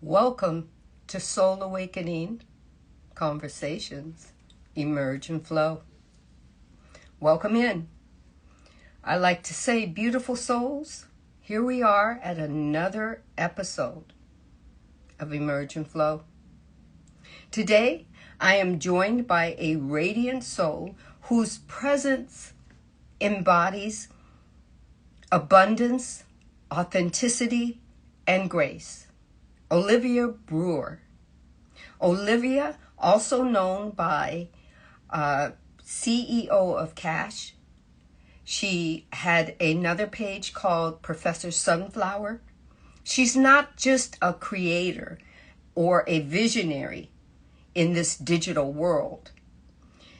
Welcome to Soul Awakening Conversations, Emerge and Flow. Welcome in. I like to say, beautiful souls, here we are at another episode of Emerge and Flow. Today, I am joined by a radiant soul whose presence embodies abundance, authenticity, and grace. Olivia Brewer. Olivia, also known by CEO of Cash. She had another page called Professor Sunflower. She's not just a creator or a visionary in this digital world.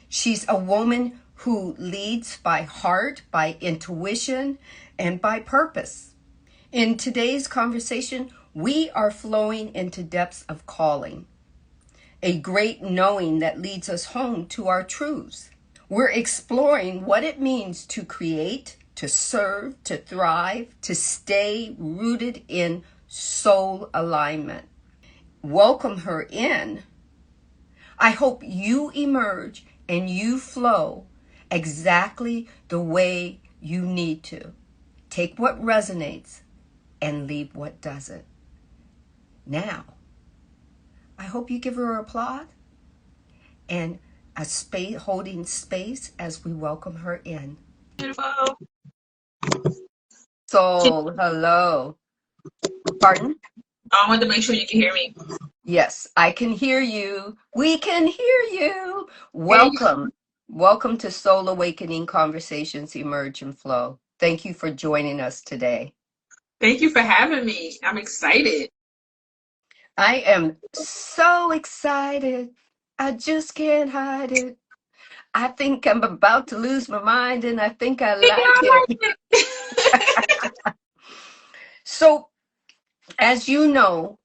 She's a woman who leads by heart, by intuition, and by purpose. In today's conversation, we are flowing into depths of calling, a great knowing that leads us home to our truths. We're exploring what it means to create, to serve, to thrive, to stay rooted in soul alignment. Welcome her in. I hope you emerge and you flow exactly the way you need to. Take what resonates and leave what doesn't. Now, I hope you give her applause and a space, holding space as we welcome her in. Beautiful. So, hello. Pardon? I wanted to make sure you can hear me. Yes, I can hear you. We can hear you. Hey, Welcome. Welcome to Soul Awakening Conversations, Emerge and Flow. Thank you for joining us today. thank you for having me. I'm excited. I am so excited. I just can't hide it. I think I'm about to lose my mind and I think I Thank like you. I it. like it. So, as you know,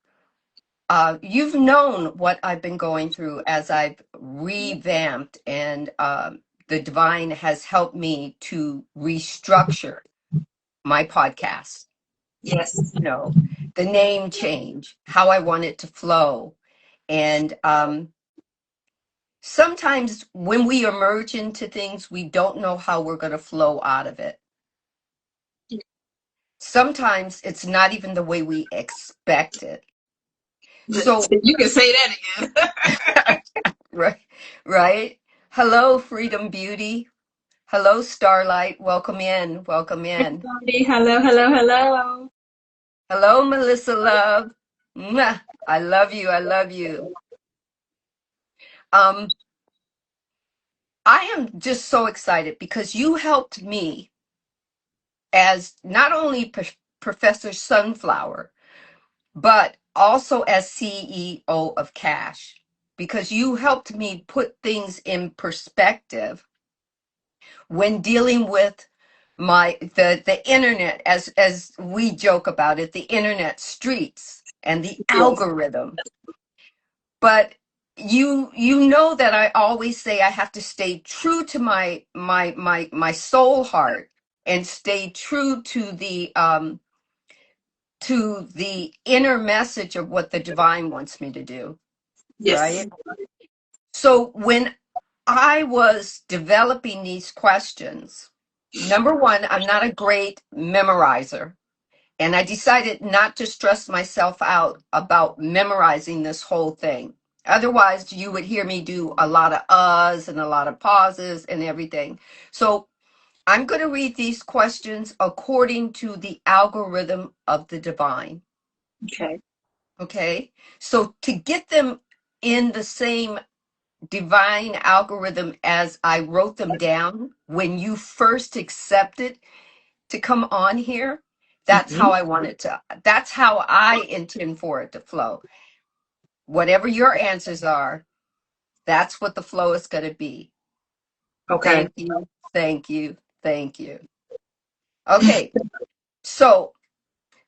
you've known what I've been going through as I've revamped, and the divine has helped me to restructure my podcast. Yes. You know, the name change, how I want it to flow. And sometimes when we emerge into things, we don't know how we're going to flow out of it. Sometimes it's not even the way we expect it. So, You can say that again. right, right. Hello, Freedom Beauty. Hello, Starlight. Welcome in. Welcome in. Everybody, hello, hello, hello. Hello, Melissa Love. Mwah. I love you. I love you. Um, I am just so excited because you helped me as not only Professor Sunflower, but also as CEO of Cash, because you helped me put things in perspective when dealing with the internet, as we joke about it, the internet streets and the Yes. algorithm. But you know that I always say I have to stay true to my soul heart and stay true to the inner message of what the divine wants me to do, Yes. right? So when I was developing these questions, number one, I'm not a great memorizer. And I decided not to stress myself out about memorizing this whole thing. Otherwise, you would hear me do a lot of uhs and a lot of pauses and everything. So I'm going to read these questions according to the algorithm of the divine. Okay. Okay. So to get them in the same divine algorithm as I wrote them down when you first accepted to come on here, that's Hmm. how I want it to, that's how I intend for it to flow. Whatever your answers are, that's what the flow is going to be. Okay. Thank you. Thank you. Thank you. Okay. So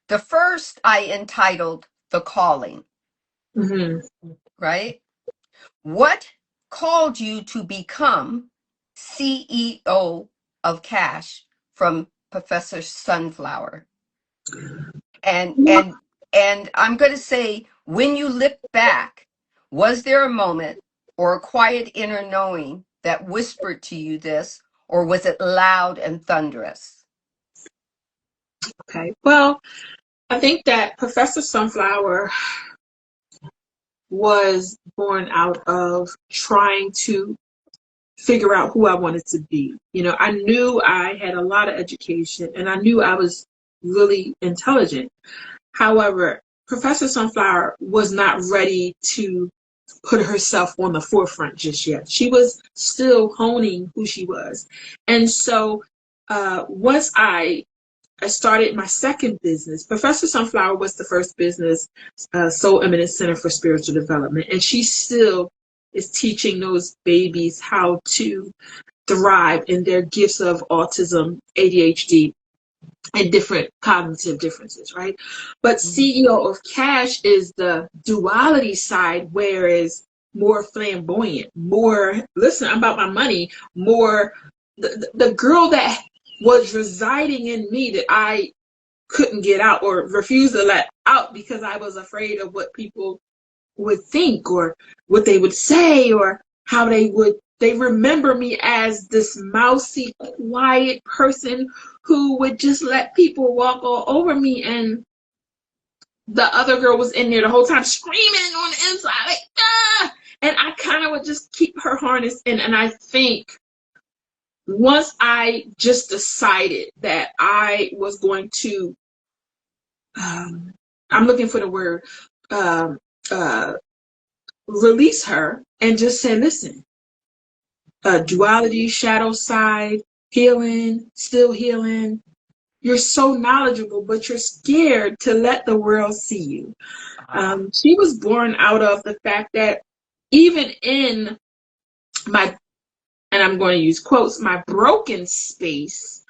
the first I entitled The Calling, Hmm. right? What called you to become CEO of Cash from Professor Sunflower? And and and I'm going to say When you look back, was there a moment or a quiet inner knowing that whispered to you this, or was it loud and thunderous? Okay. Well, I think that Professor Sunflower was born out of trying to figure out who I wanted to be. You know, I knew I had a lot of education and I knew I was really intelligent. However, Professor Sunflower was not ready to put herself on the forefront just yet. She was still honing who she was. And so once I started my second business. Professor Sunflower was the first business, Soul Eminence Center for Spiritual Development, and she still is teaching those babies how to thrive in their gifts of autism, ADHD, and different cognitive differences, right? But CEO of Cash is the duality side, whereas more flamboyant, more, listen, I'm about my money, more, the girl that was residing in me that I couldn't get out or refused to let out because I was afraid of what people would think or what they would say or how they remember me as this mousy, quiet person who would just let people walk all over me. And the other girl was in there the whole time screaming on the inside, like, ah! And I kind of would just keep her harnessed in. And I think once I just decided that I was going to, I'm looking for the word, um, uh, release her and just say, listen, duality, shadow side, healing, still healing. You're so knowledgeable, but you're scared to let the world see you. She was born out of the fact that even in my, and I'm going to use quotes, my broken space,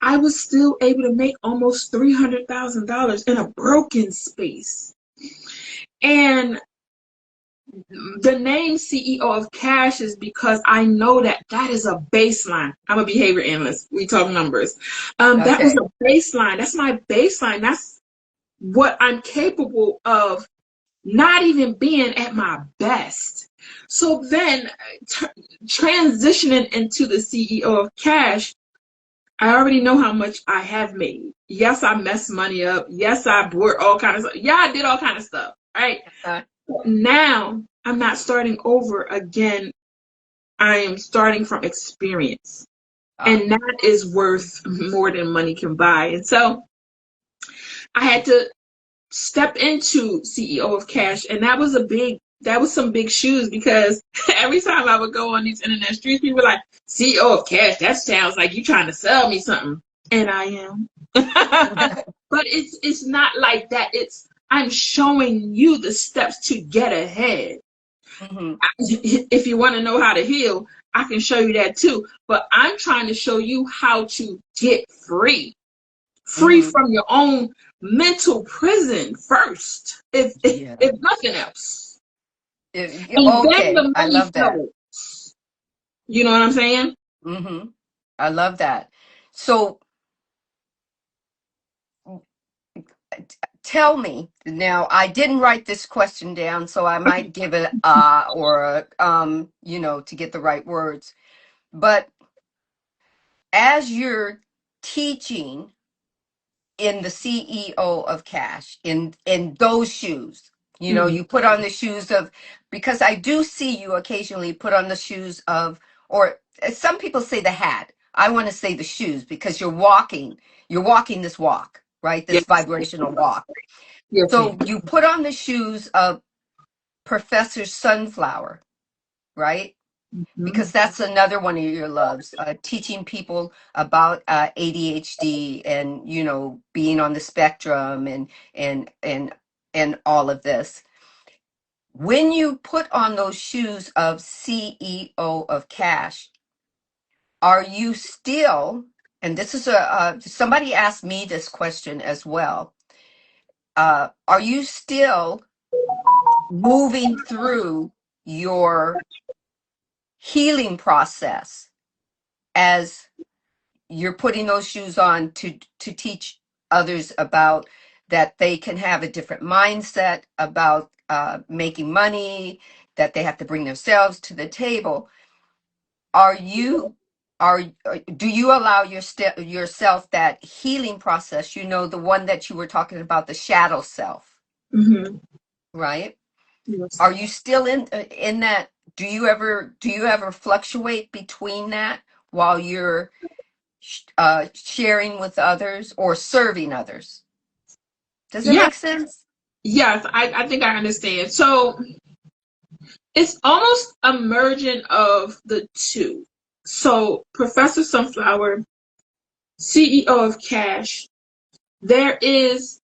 I was still able to make almost $300,000 in a broken space. And the name CEO of Cash is because I know that that is a baseline. I'm a behavior analyst. We talk numbers. That was a baseline. That's my baseline. That's what I'm capable of, not even being at my best. So then transitioning into the CEO of Cash, I already know how much I have made. Yes, I messed money up. Yes, I bought all kinds of stuff. Yeah, I did all kinds of stuff. Right? Now I'm not starting over again. I am starting from experience. And that is worth more than money can buy. And so I had to step into CEO of Cash. And that was some big shoes, because every time I would go on these internet streets, people were like, CEO of Cash, that sounds like you trying to sell me something. And I am. But it's not like that. I'm showing you the steps to get ahead. If you want to know how to heal, I can show you that too. But I'm trying to show you how to get free from your own mental prison first, if nothing else. And then the I money love that. flows. You know what I'm saying? I love that. So tell me now, I didn't write this question down, so I might give it or to get the right words. But as you're teaching in the CEO of Cash, in those shoes, you put on the shoes of, because I do see you occasionally put on the shoes of, or some people say the hat. I want to say the shoes, because you're walking this walk, right? This vibrational walk. Yes, So you put on the shoes of Professor Sunflower, right? Because that's another one of your loves, teaching people about ADHD and being on the spectrum and all of this. When you put on those shoes of CEO of Cash, are you still? And this is somebody asked me this question as well. Are you still moving through your healing process as you're putting those shoes on to teach others about that they can have a different mindset about making money, that they have to bring themselves to the table. Are you are do you allow yourself that healing process? You know, the one that you were talking about, the shadow self, Mm-hmm. right? Yes. Are you still in that? Do you ever fluctuate between that while you're sharing with others or serving others? Does it Yeah. make sense? Yes, I think I understand. So it's almost a merging of the two. So Professor Sunflower, CEO of Cash, there is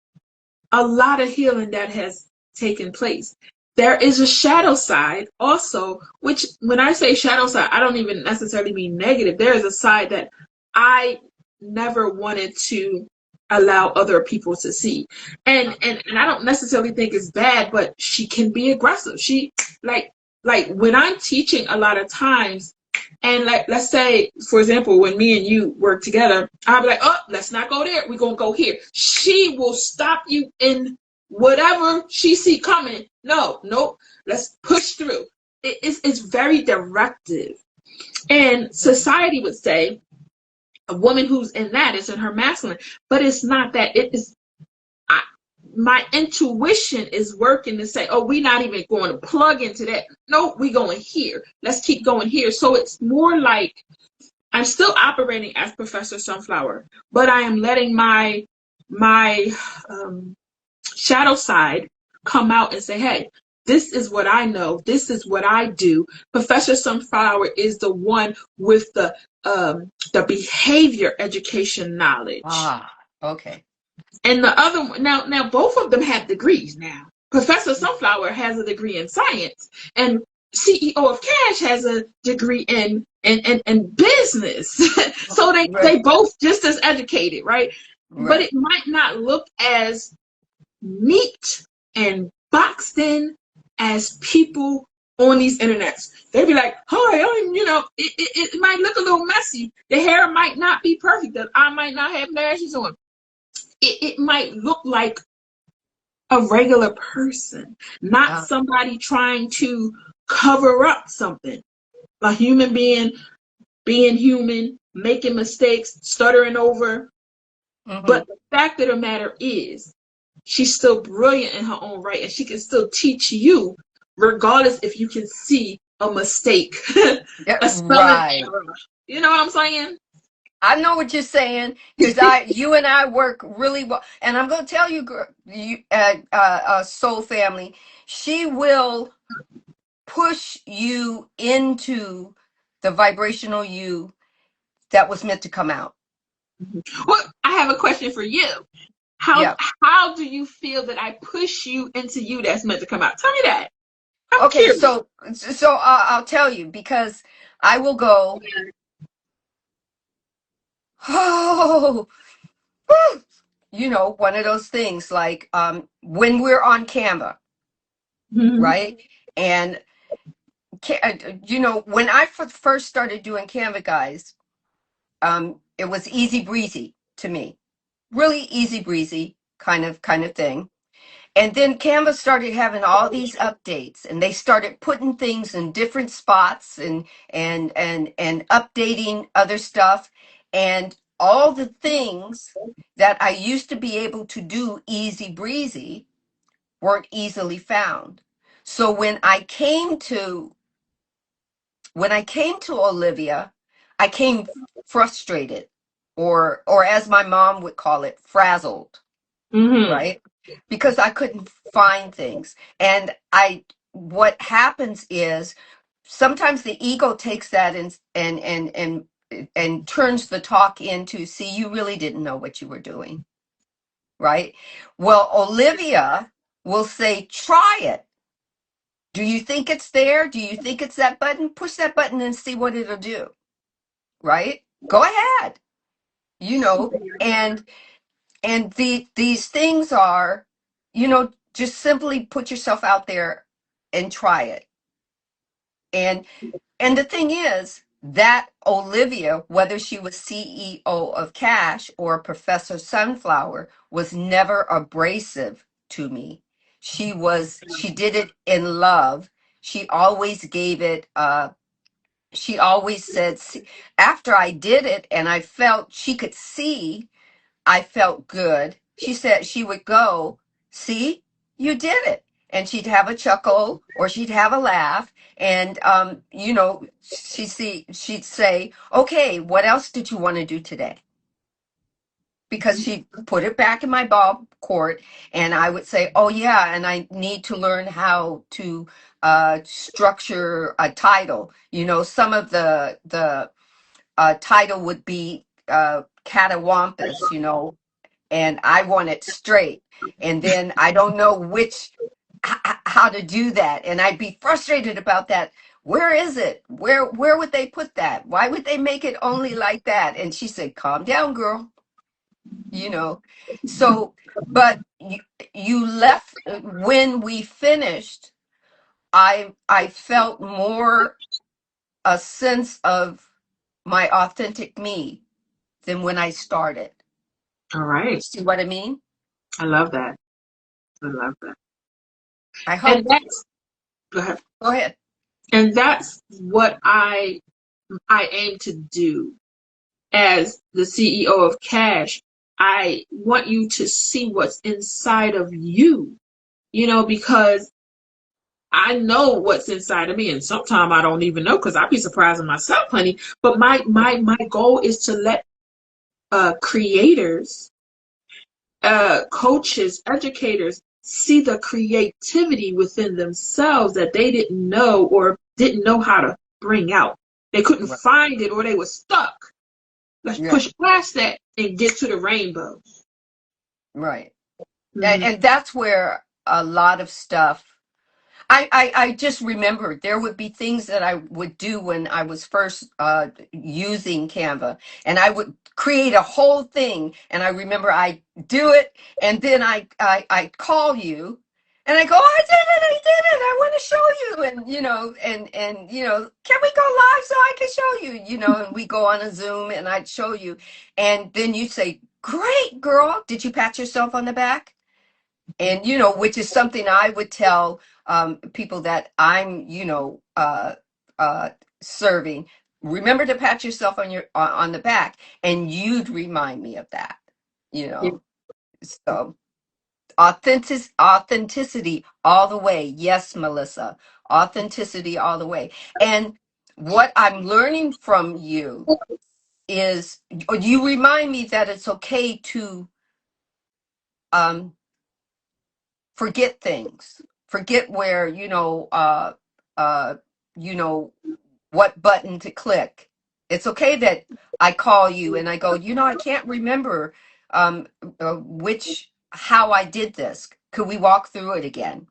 a lot of healing that has taken place. There is a shadow side also, which when I say shadow side, I don't even necessarily mean negative. There is a side that I never wanted to allow other people to see. And I don't necessarily think it's bad, but she can be aggressive. She like like when I'm teaching a lot of times, and like let's say, for example, when me and you work together, I'll be like, oh, let's not go there. We're gonna go here. She will stop you in whatever she see coming. No, nope. Let's push through. It's very directive. And society would say a woman who's in that is in her masculine, but it's not that. It is I, my intuition is working to say, oh, we're not even going to plug into that. No, we going here. Let's keep going here. So it's more like I'm still operating as Professor Sunflower, but I am letting my shadow side come out and say, hey, this is what I know. This is what I do. Professor Sunflower is the one with the behavior education knowledge. Ah, okay. And the other one, now both of them have degrees now. Professor Sunflower has a degree in science, and CEO of Cash has a degree in business. So Right, they both just as educated, right? But right. it might not look as neat and boxed in as people on these internets. They'd be like, hi, it might look a little messy. The hair might not be perfect. The eye might not have lashes on. It might look like a regular person, not Uh, somebody trying to cover up something. A human being human, making mistakes, stuttering over. mhm. But the fact of the matter is, she's still brilliant in her own right, and she can still teach you, regardless if you can see a mistake, Yeah, a spelling right. error. You know what I'm saying? I know what you're saying because you and I work really well, and I'm going to tell you, Soul Family, she will push you into the vibrational you that was meant to come out. Well, I have a question for you. How Yeah. how do you feel that I push you into you that's meant to come out? Tell me that. I'm Okay. curious. So I'll tell you because I will go. Oh, one of those things like when we're on Canva, Mhm. right? And when I first started doing Canva, guys, it was easy breezy to me, really easy breezy kind of thing. And then Canva started having all these updates, and they started putting things in different spots and updating other stuff, and all the things that I used to be able to do easy breezy weren't easily found. So when I came to Olivia, I came frustrated, or as my mom would call it, frazzled, Mhm. right? Because I couldn't find things. And what happens is sometimes the ego takes that and turns the talk into, see, you really didn't know what you were doing, right? Well, Olivia will say, try it. Do you think it's there? Do you think it's that button? Push that button and see what it'll do, right? Go ahead, and these things are, just simply put yourself out there and try it. And the thing is that Olivia, whether she was CEO of Cash or Professor Sunflower, was never abrasive to me. She did it in love. She always gave it, she always said, "See," after I did it and I felt she could see, I felt good. She said she would go, "See, you did it." And she'd have a chuckle or she'd have a laugh. And, she'd say, "Okay, what else did you want to do today?" Because she put it back in my ball court, and I would say, "Oh yeah, and I need to learn how to structure a title." Some of the title would be catawampus, and I want it straight. And then I don't know how to do that, and I'd be frustrated about that. Where is it? Where would they put that? Why would they make it only like that? And she said, "Calm down, girl." you know so but you left when we finished. I felt more a sense of my authentic me than when I started. All right. See what I mean? I love that. I love that. I And hope. that's go ahead. Go ahead. And that's what I aim to do as the CEO of Cash. I want you to see what's inside of you, because I know what's inside of me, and sometimes I don't even know because I'd be surprising myself, honey. But my goal is to let creators, coaches, educators see the creativity within themselves that they didn't know or didn't know how to bring out. They couldn't Right. find it or they were stuck. Let's Yeah. push past that and get to the rainbow. Right. and, Mm-hmm. and that's where a lot of stuff. I just remembered there would be things that I would do when I was first using Canva, and I would create a whole thing. And I remember I do it, and then I call you, and I go, I did it, I want to show you, and can we go live so I can show you, and we go on a Zoom, and I'd show you, and then you say, "Great, girl, did you pat yourself on the back?" And which is something I would tell people that I'm uh serving. Remember to pat yourself on the back, and you'd remind me of that. you Yeah. know so authenticity all the way. Yes, Melissa, authenticity all the way. And what I'm learning from you is, you remind me that it's okay to um forget things, forget where, uh you know what button to click. It's okay that I call you and I go, I can't remember which how I did this, could we walk through it again?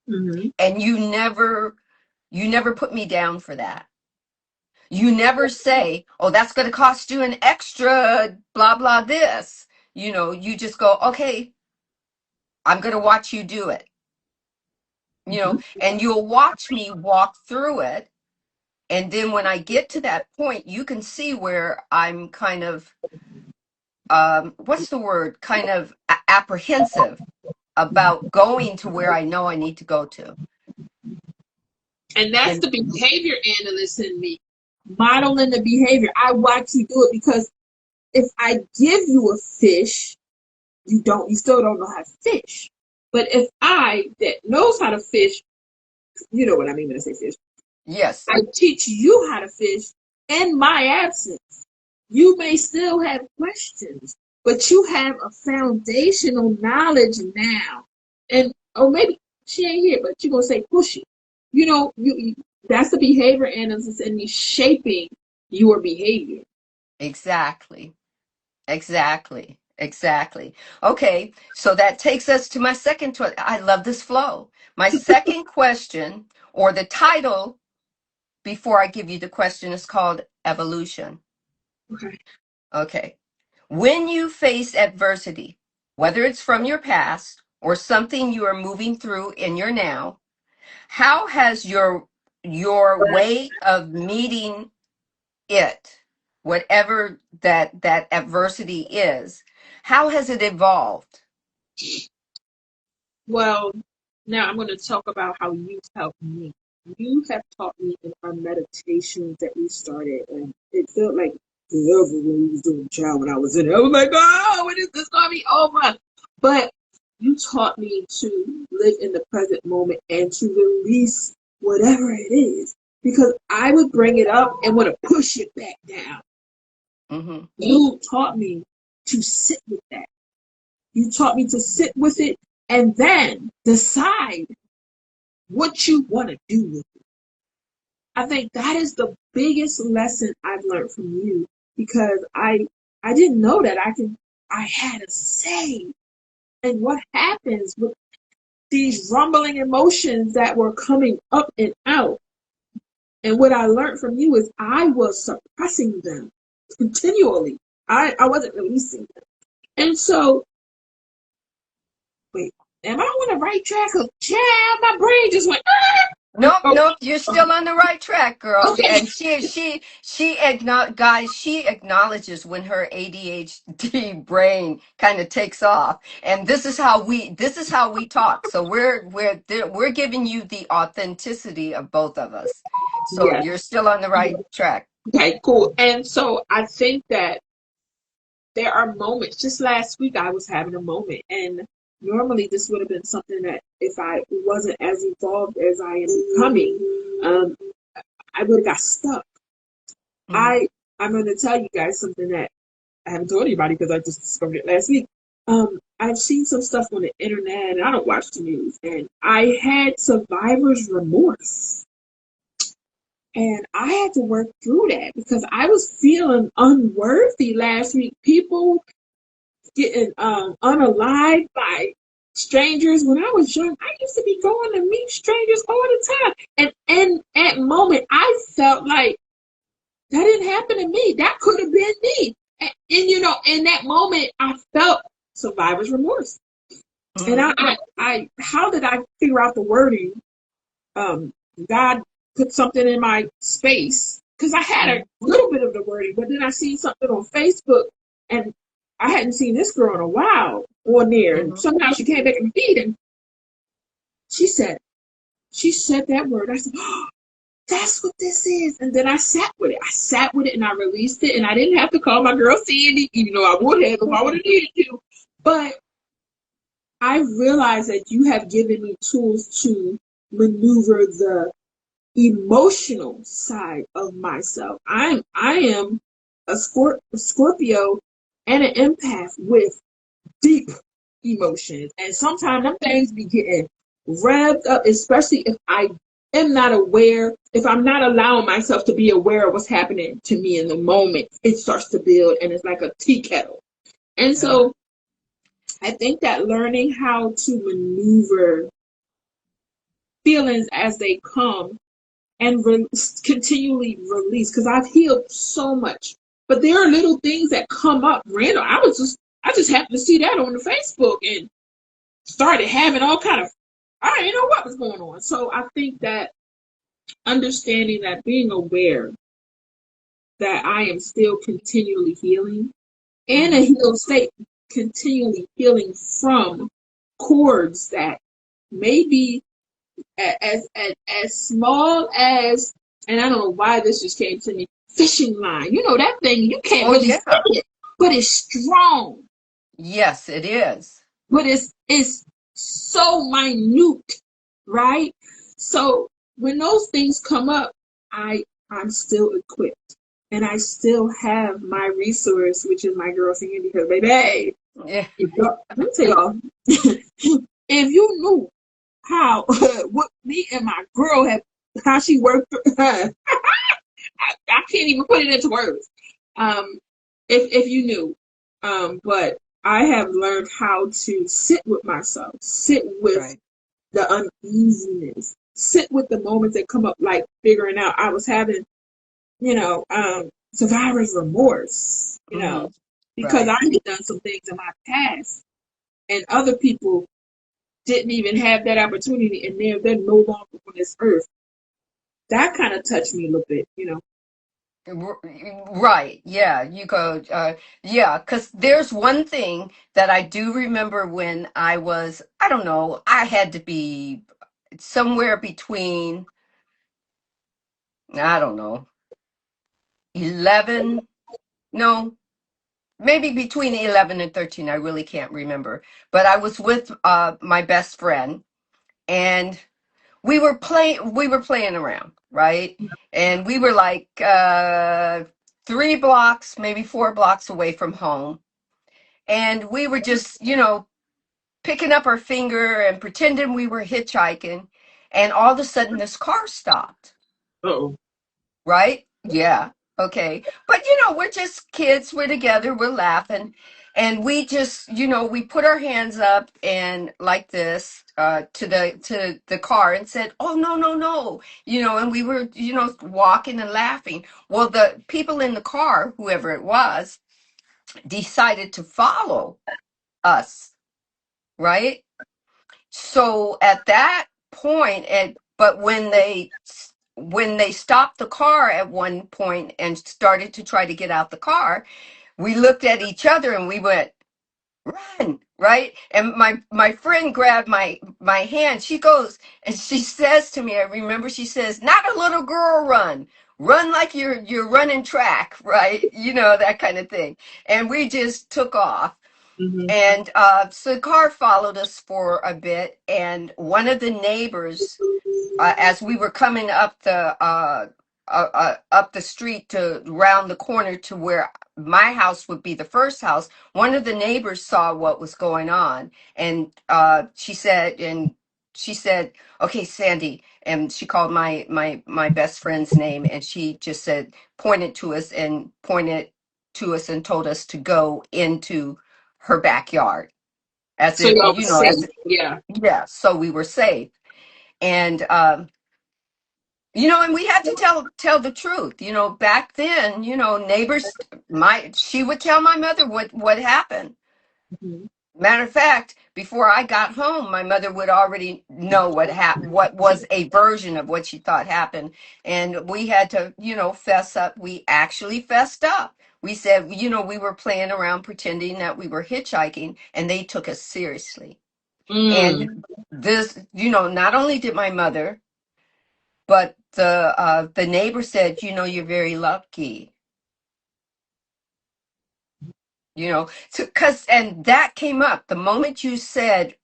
Mm-hmm. And you never put me down for that. You never say, "Oh, that's going to cost you an extra blah blah this." You just go, "Okay, I'm going to watch you do it." And you'll watch me walk through it. And then when I get to that point, you can see where I'm kind of, what's the word? Kind of apprehensive about going to where I know I need to go to. And that's And the behavior analyst in me, modeling the behavior. I watch you do it because if I give you a fish, you still don't know how to fish. But if I that knows how to fish, you know what I mean when I say fish, yes, I teach you how to fish in my absence. You may still have questions, but you have a foundational knowledge now. And maybe she ain't here, but you're gonna say push it. You that's the behavior analysis and me shaping your behavior. exactly. Exactly. Exactly. Okay, so that takes us to my second. I love this flow. My second question, or the title before I give you the question, is called Evolution. Okay. Okay. When you face adversity, whether it's from your past or something you are moving through in your now, how has your way of meeting it, whatever that adversity is, how has it evolved? Well, Now I'm going to talk about how you've helped me. You have taught me in our meditations that we started, and it felt like forever when we was doing child when I was in it. I was like, oh, when is this going to be over? But you taught me to live in the present moment and to release whatever it is, because I would bring it up and want to push it back down. Mm-hmm. You taught me to sit with that. You taught me to sit with it and then decide what you want to do with it. I think that is the biggest lesson I've learned from you, because I didn't know that I had a say in what happens with these rumbling emotions that were coming up and out. And what I learned from you is I was suppressing them continually. I wasn't releasing them. And so, wait, am I on the right track? Of child, my brain just went. Nope, Oh, nope, you're still on the right track, girl. okay. And she acknowledges when her ADHD brain kind of takes off. And this is how we talk. So we're giving you the authenticity of both of us. So Yes. you're still on the right track. Okay, cool. And so I think that there are moments. Just last week, I was having a moment, and normally this would have been something that if I wasn't as evolved as I am becoming, um, I would have got stuck. Mm-hmm. I'm going to tell you guys something that I haven't told anybody because I just discovered it last week. I've seen some stuff on the internet, and I don't watch the news, and I had survivor's remorse. And I had to work through that because I was feeling unworthy last week. People getting unalived by strangers. When I was young, I used to be going to meet strangers all the time. And in that moment, I felt like that didn't happen to me. That could have been me. And you know, in that moment, I felt survivor's remorse. And Mm-hmm. how did I figure out the wording? Um, God put something in my space because I had a little bit of the wording, but then I seen something on Facebook, and I hadn't seen this girl in a while on there, and Mm-hmm. somehow she came back in my feed, and she said she said that word. I said, oh, that's what this is. And then I sat with it. I sat with it and I released it, and I didn't have to call my girl Sandy, even though I would have if I would have needed to. But I realized that you have given me tools to maneuver the emotional side of myself. I am a Scorpio and an empath with deep emotions, and sometimes them things be getting revved up, especially if I am not aware. If I'm not allowing myself to be aware of what's happening to me in the moment, it starts to build, and it's like a tea kettle. And so I think that learning how to maneuver feelings as they come and continually release, because I've healed so much. But there are little things that come up random. I just happened to see that on the Facebook and started having all kind of, I didn't know what was going on. So I think that understanding that, being aware that I am still continually healing in a Mm-hmm. healed state, continually healing from cords that may be as small as, and I don't know why this just came to me, fishing line. You know that thing, you can't Oh really see yeah. it, but it's strong. Yes, it is. But it's so minute, right? So when those things come up, I'm still equipped. And I still have my resource, which is my girl singing, because baby, Yeah. let me tell y'all, if you knew how what me and my girl have, how she worked I can't even put it into words. Um, if you knew, but I have learned how to sit with myself, sit with Right. the uneasiness, sit with the moments that come up, like figuring out I was having, survivor's remorse, Mm-hmm. because I Right. had done some things in my past, and other people didn't even have that opportunity, and they're no longer on this earth. That kind of touched me a little bit. Right. Yeah. You go. Yeah. Because there's one thing that I do remember when I was, I don't know, I had to be somewhere between, I don't know, 11, no, maybe between 11 and 13. I really can't remember. But I was with my best friend, and we were playing around, right? And we were like 3 blocks, maybe 4 blocks away from home. And we were just, picking up our finger and pretending we were hitchhiking. And all of a sudden, this car stopped, Uh-oh. right? Yeah. Okay. But, we're just kids. We're together. We're laughing. And we just, we put our hands up and like this to the car and said, "Oh, no, no, no." And we were, walking and laughing. Well, the people in the car, whoever it was, decided to follow us, right? So at that point, but when they stopped the car at one point and started to try to get out the car, we looked at each other and we went, "Run!" Right? And my friend grabbed my hand. She goes and she says to me, I remember she says, "Not a little girl run. Run like you're running track," right? That kind of thing. And we just took off. Mm-hmm. And so the car followed us for a bit, and one of the neighbors, as we were coming up the street to round the corner to where my house would be the first house, one of the neighbors saw what was going on, and she said, "Okay, Sandy," and she called my best friend's name, and she just said, pointed to us and told us to go into her backyard, as So if, y'all was safe. Yeah. yeah, so we were safe. And and we had to tell the truth. Back then, neighbors, she would tell my mother what happened. Mm-hmm. Matter of fact, before I got home, my mother would already know what happened, what was a version of what she thought happened. And we had to, fess up. We actually fessed up. We said, we were playing around pretending that we were hitchhiking, and they took us seriously. Mm. And this, not only did my mother, but the neighbor said, "You're very lucky." And that came up the moment you said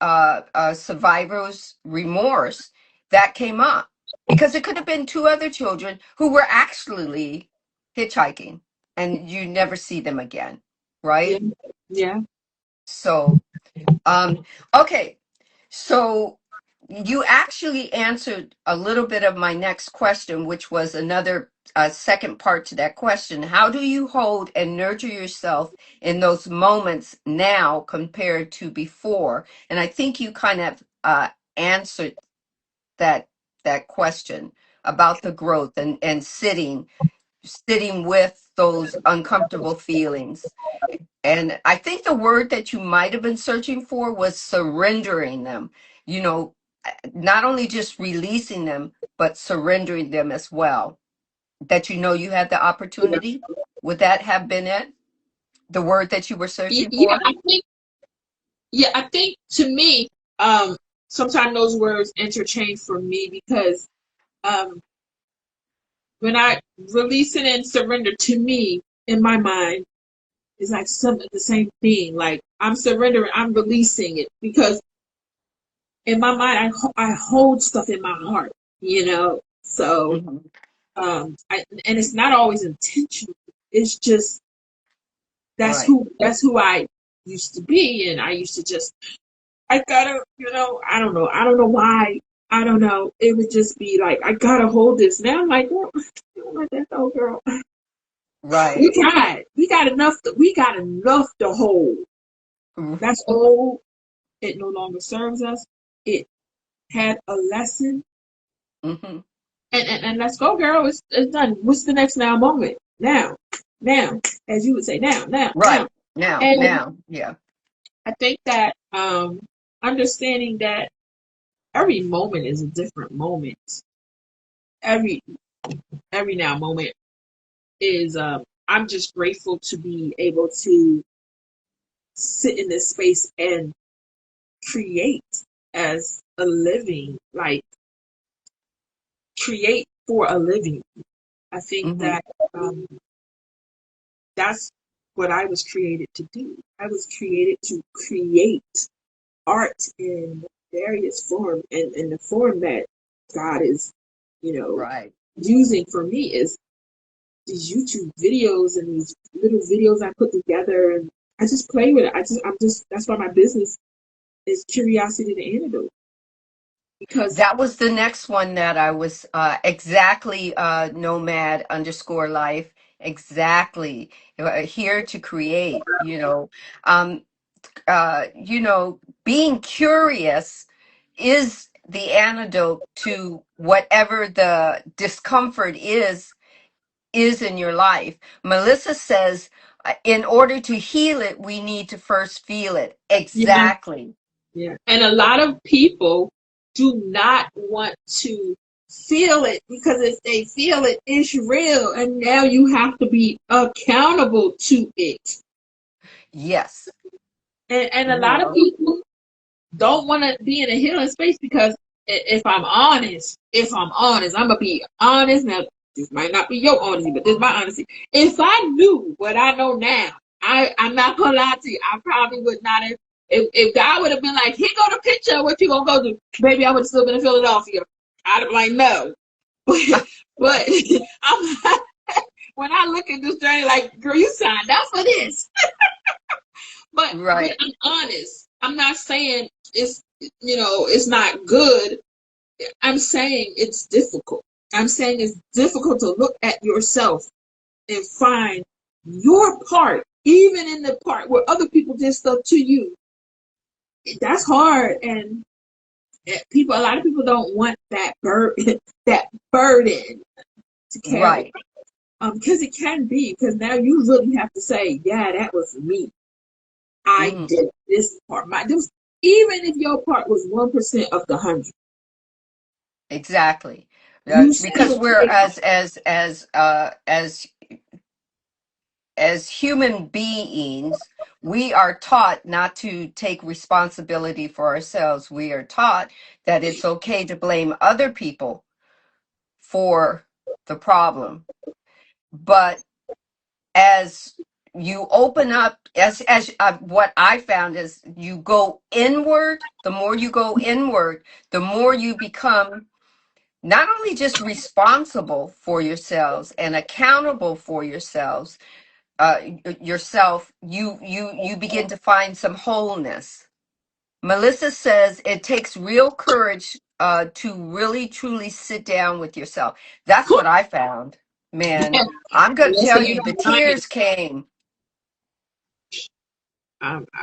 survivor's remorse. That came up because it could have been two other children who were actually hitchhiking, and you never see them again, Yeah. right? Yeah. So, um, okay. So you actually answered a little bit of my next question, which was another second part to that question. How do you hold and nurture yourself in those moments now compared to before? And I think you kind of answered that that question about the growth and sitting with those uncomfortable feelings. And I think the word that you might have been searching for was surrendering them. You know, not only just releasing them, but surrendering them as well. That you had the opportunity. Would that have been it? The word that you were searching Yeah, for? I think to me, sometimes those words interchange for me because um, when I release it and surrender to me in my mind is like some the same thing. Like I'm surrendering, I'm releasing it because in my mind I hold stuff in my heart, you know. So Hmm. and it's not always intentional. It's just Right. that's who I used to be, and I used to just I gotta, I don't know why. I don't know. It would just be like, I gotta hold this. Now I'm like, girl, don't let that go, girl. We Right. tried. We got enough to hold. That's old. It no longer serves us. It had a lesson. Mm-hmm. And let's go, girl. It's done. What's the next now moment? Now, as you would say, now. Right. Now, And now. Yeah. I think that understanding that every moment is a different moment. Every every now moment. is I'm just grateful to be able to sit in this space and create as a living, like create for a living. I think Mm-hmm. that that's what I was created to do. I was created to create art in various form, and the form that God is, you know, Right. using for me is these YouTube videos and these little videos I put together, and I just play with it. I'm just that's why my business is Curiosity the Antidote, because That was the next one that I was exactly nomad underscore life. Exactly. Here to create, Um, being curious is the antidote to whatever the discomfort is in your life. Melissa says, in order to heal it, we need to first feel it. yeah, Exactly. yeah. And a lot of people do not want to feel it because if they feel it, it's real, and now you have to be accountable to it. Yes. And a You lot of know, people don't want to be in a healing space because if I'm honest, I'm gonna be honest. Now, this might not be your honesty, but this is my honesty. If I knew what I know now, I'm not gonna lie to you. I probably would not have. If God would have been like, "Here go the picture. What you gonna go do, baby?" I would have still been in Philadelphia. I'd have been like, "No," but I'm when I look at this journey, like, girl, you signed up for this. But right. I'm honest. I'm not saying it's not good. I'm saying it's difficult. I'm saying it's difficult to look at yourself and find your part, even in the part where other people did stuff to you. That's hard, and a lot of people don't want that that burden to carry, Right. because it can be. Because now you really have to say, yeah, that was me. I Hmm. did this part. Even if your part was 1% of the 100, Exactly. you Because still we're played. as human beings, we are taught not to take responsibility for ourselves. We are taught that it's okay to blame other people for the problem. But as you open up, as what I found is, you go inward. The more you go inward, the more you become not only just responsible for yourselves and accountable for yourself, you begin to find some wholeness. Melissa says it takes real courage to really truly sit down with yourself. That's what I found. Man, I'm gonna Listen, tell you're you, not the lying. tears came.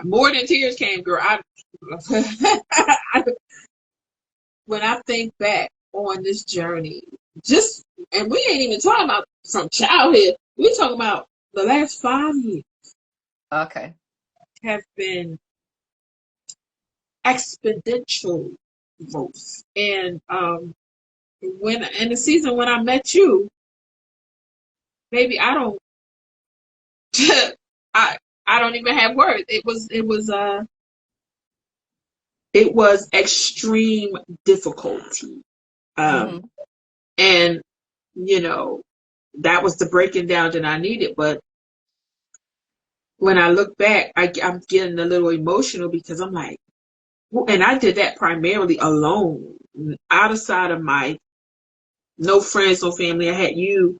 More than tears came, girl. When I think back on this journey, and we ain't even talking about from childhood. We're talking about the last 5 years Okay. have been exponential growth. And when in the season when I met you, baby, I don't, I I don't even have words. It was extreme difficulty. Um, Hmm. and you know that was the breaking down that I needed. But when I look back, I'm getting a little emotional because I'm like, and I did that primarily alone, out of sight of my no friends, no family. I had you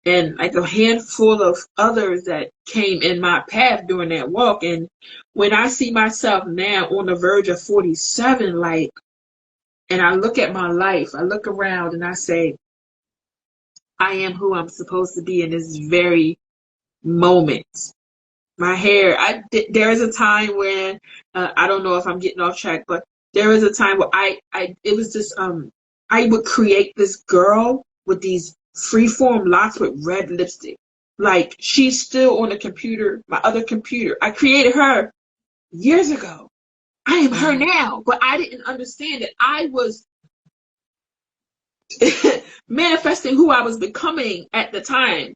and like a handful of others that came in my path during that walk. And when I see myself now on the verge of 47, like, and I look at my life, I look around and I say, I am who I'm supposed to be in this very moment. My hair, there is a time when I don't know if I'm getting off track, but there was a time where it was just I would create this girl with these freeform locks with red lipstick. Like, she's still on the computer, my other computer. I created her years ago. I am her Hmm. now, but I didn't understand that I was manifesting who I was becoming at the time.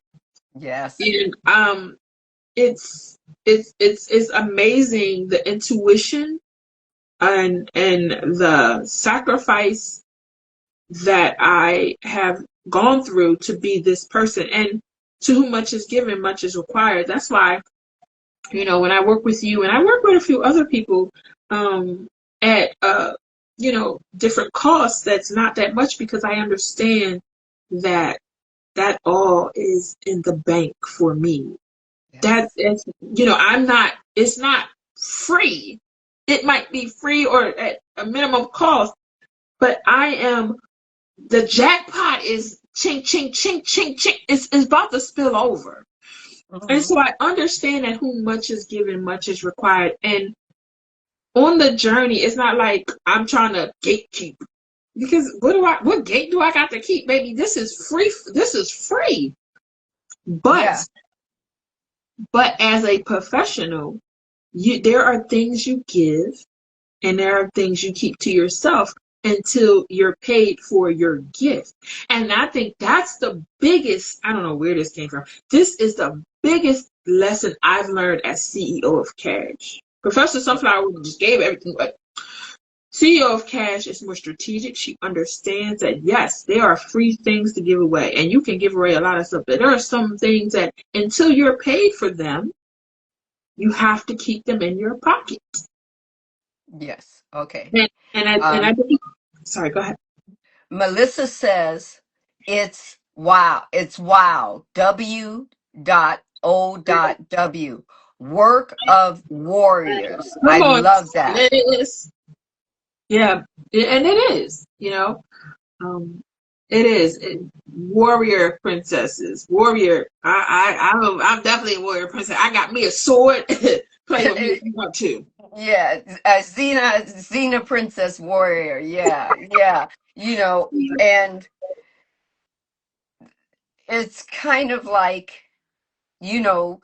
Yes. And it's amazing the intuition and the sacrifice that I have gone through to be this person. And to whom much is given, much is required. That's why, when I work with you and I work with a few other people, at different costs, that's not that much, because I understand that that all is in the bank for me. That Yes. is, I'm not, it's not free. It might be free or at a minimum cost, but the jackpot is chink, chink, chink, chink, chink. It's about to spill over. And Hmm. so I understand that whom much is given, much is required. And on the journey, it's not like I'm trying to gatekeep, because what gate do I got to keep, baby? This is free. This is free. But Yeah. as a professional, there are things you give and there are things you keep to yourself until you're paid for your gift. And I think that's the biggest, I don't know where this came from. This is the biggest lesson I've learned as CEO of Cash. Professor Sunflower just gave everything, but CEO of Cash is more strategic. She understands that, yes, there are free things to give away, and you can give away a lot of stuff, but there are some things that until you're paid for them, you have to keep them in your pocket. Yes. Okay. And I Um, believe, sorry, go ahead. Melissa says it's wow. It's wow. W.O.W. Work of warriors. I Come on, love that. sis. Yeah, and it is, um, it is. Warrior princesses, warrior. I'm definitely a warrior princess. I got me a sword. Play with me if you want to. Yeah, Xena Princess Warrior. Yeah, yeah. And it's kind of like, you know,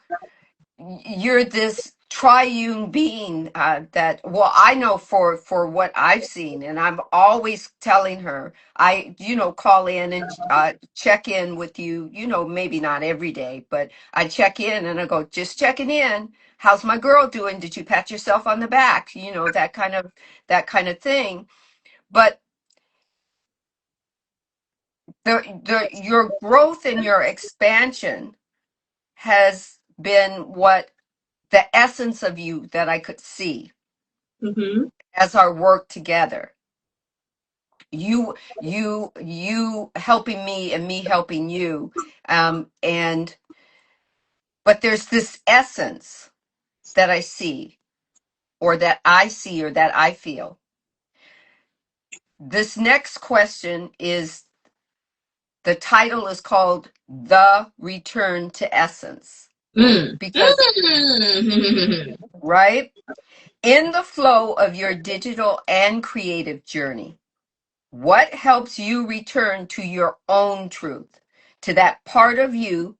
you're this triune being that, well, I know for what I've seen, and I'm always telling her, I call in and check in with you, maybe not every day, but I check in and I go, just checking in, how's my girl doing, did you pat yourself on the back, that kind of thing. But your growth and your expansion has been what the essence of you that I could see Hmm. as our work together. You helping me and me helping you. And but there's this essence that I see, or that I see, or that I feel. This next question is, the title is called The Return to Essence. Mm. Because, Mm. right? In the flow of your digital and creative journey, what helps you return to your own truth, to that part of you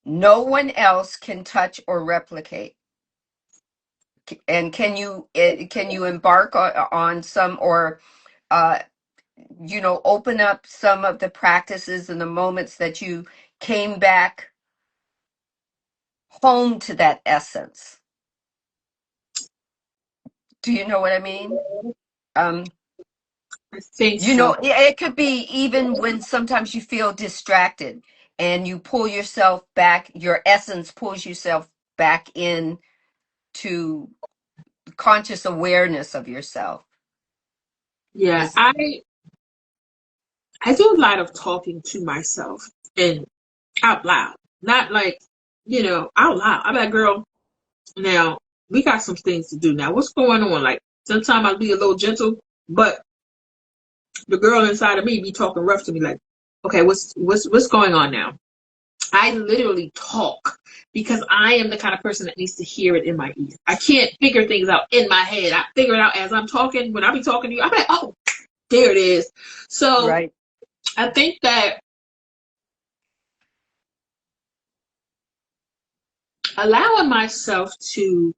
no one else can touch or replicate? And can you embark on some, or uh, open up some of the practices and the moments that you came back home to that essence? Do you know what I mean? Um, I think so. it could be even when sometimes you feel distracted and you pull yourself back, your essence pulls yourself back in to conscious awareness of yourself. Yeah, Is I do a lot of talking to myself and out loud, not like, out loud. I'm like, girl, now we got some things to do. Now, what's going on? Like, sometimes I'll be a little gentle, but the girl inside of me be talking rough to me, like, okay, what's going on now? I literally talk because I am the kind of person that needs to hear it in my ear. I can't figure things out in my head. I figure it out as I'm talking. When I be talking to you, I'm like, oh, there it is. So right. I think that allowing myself to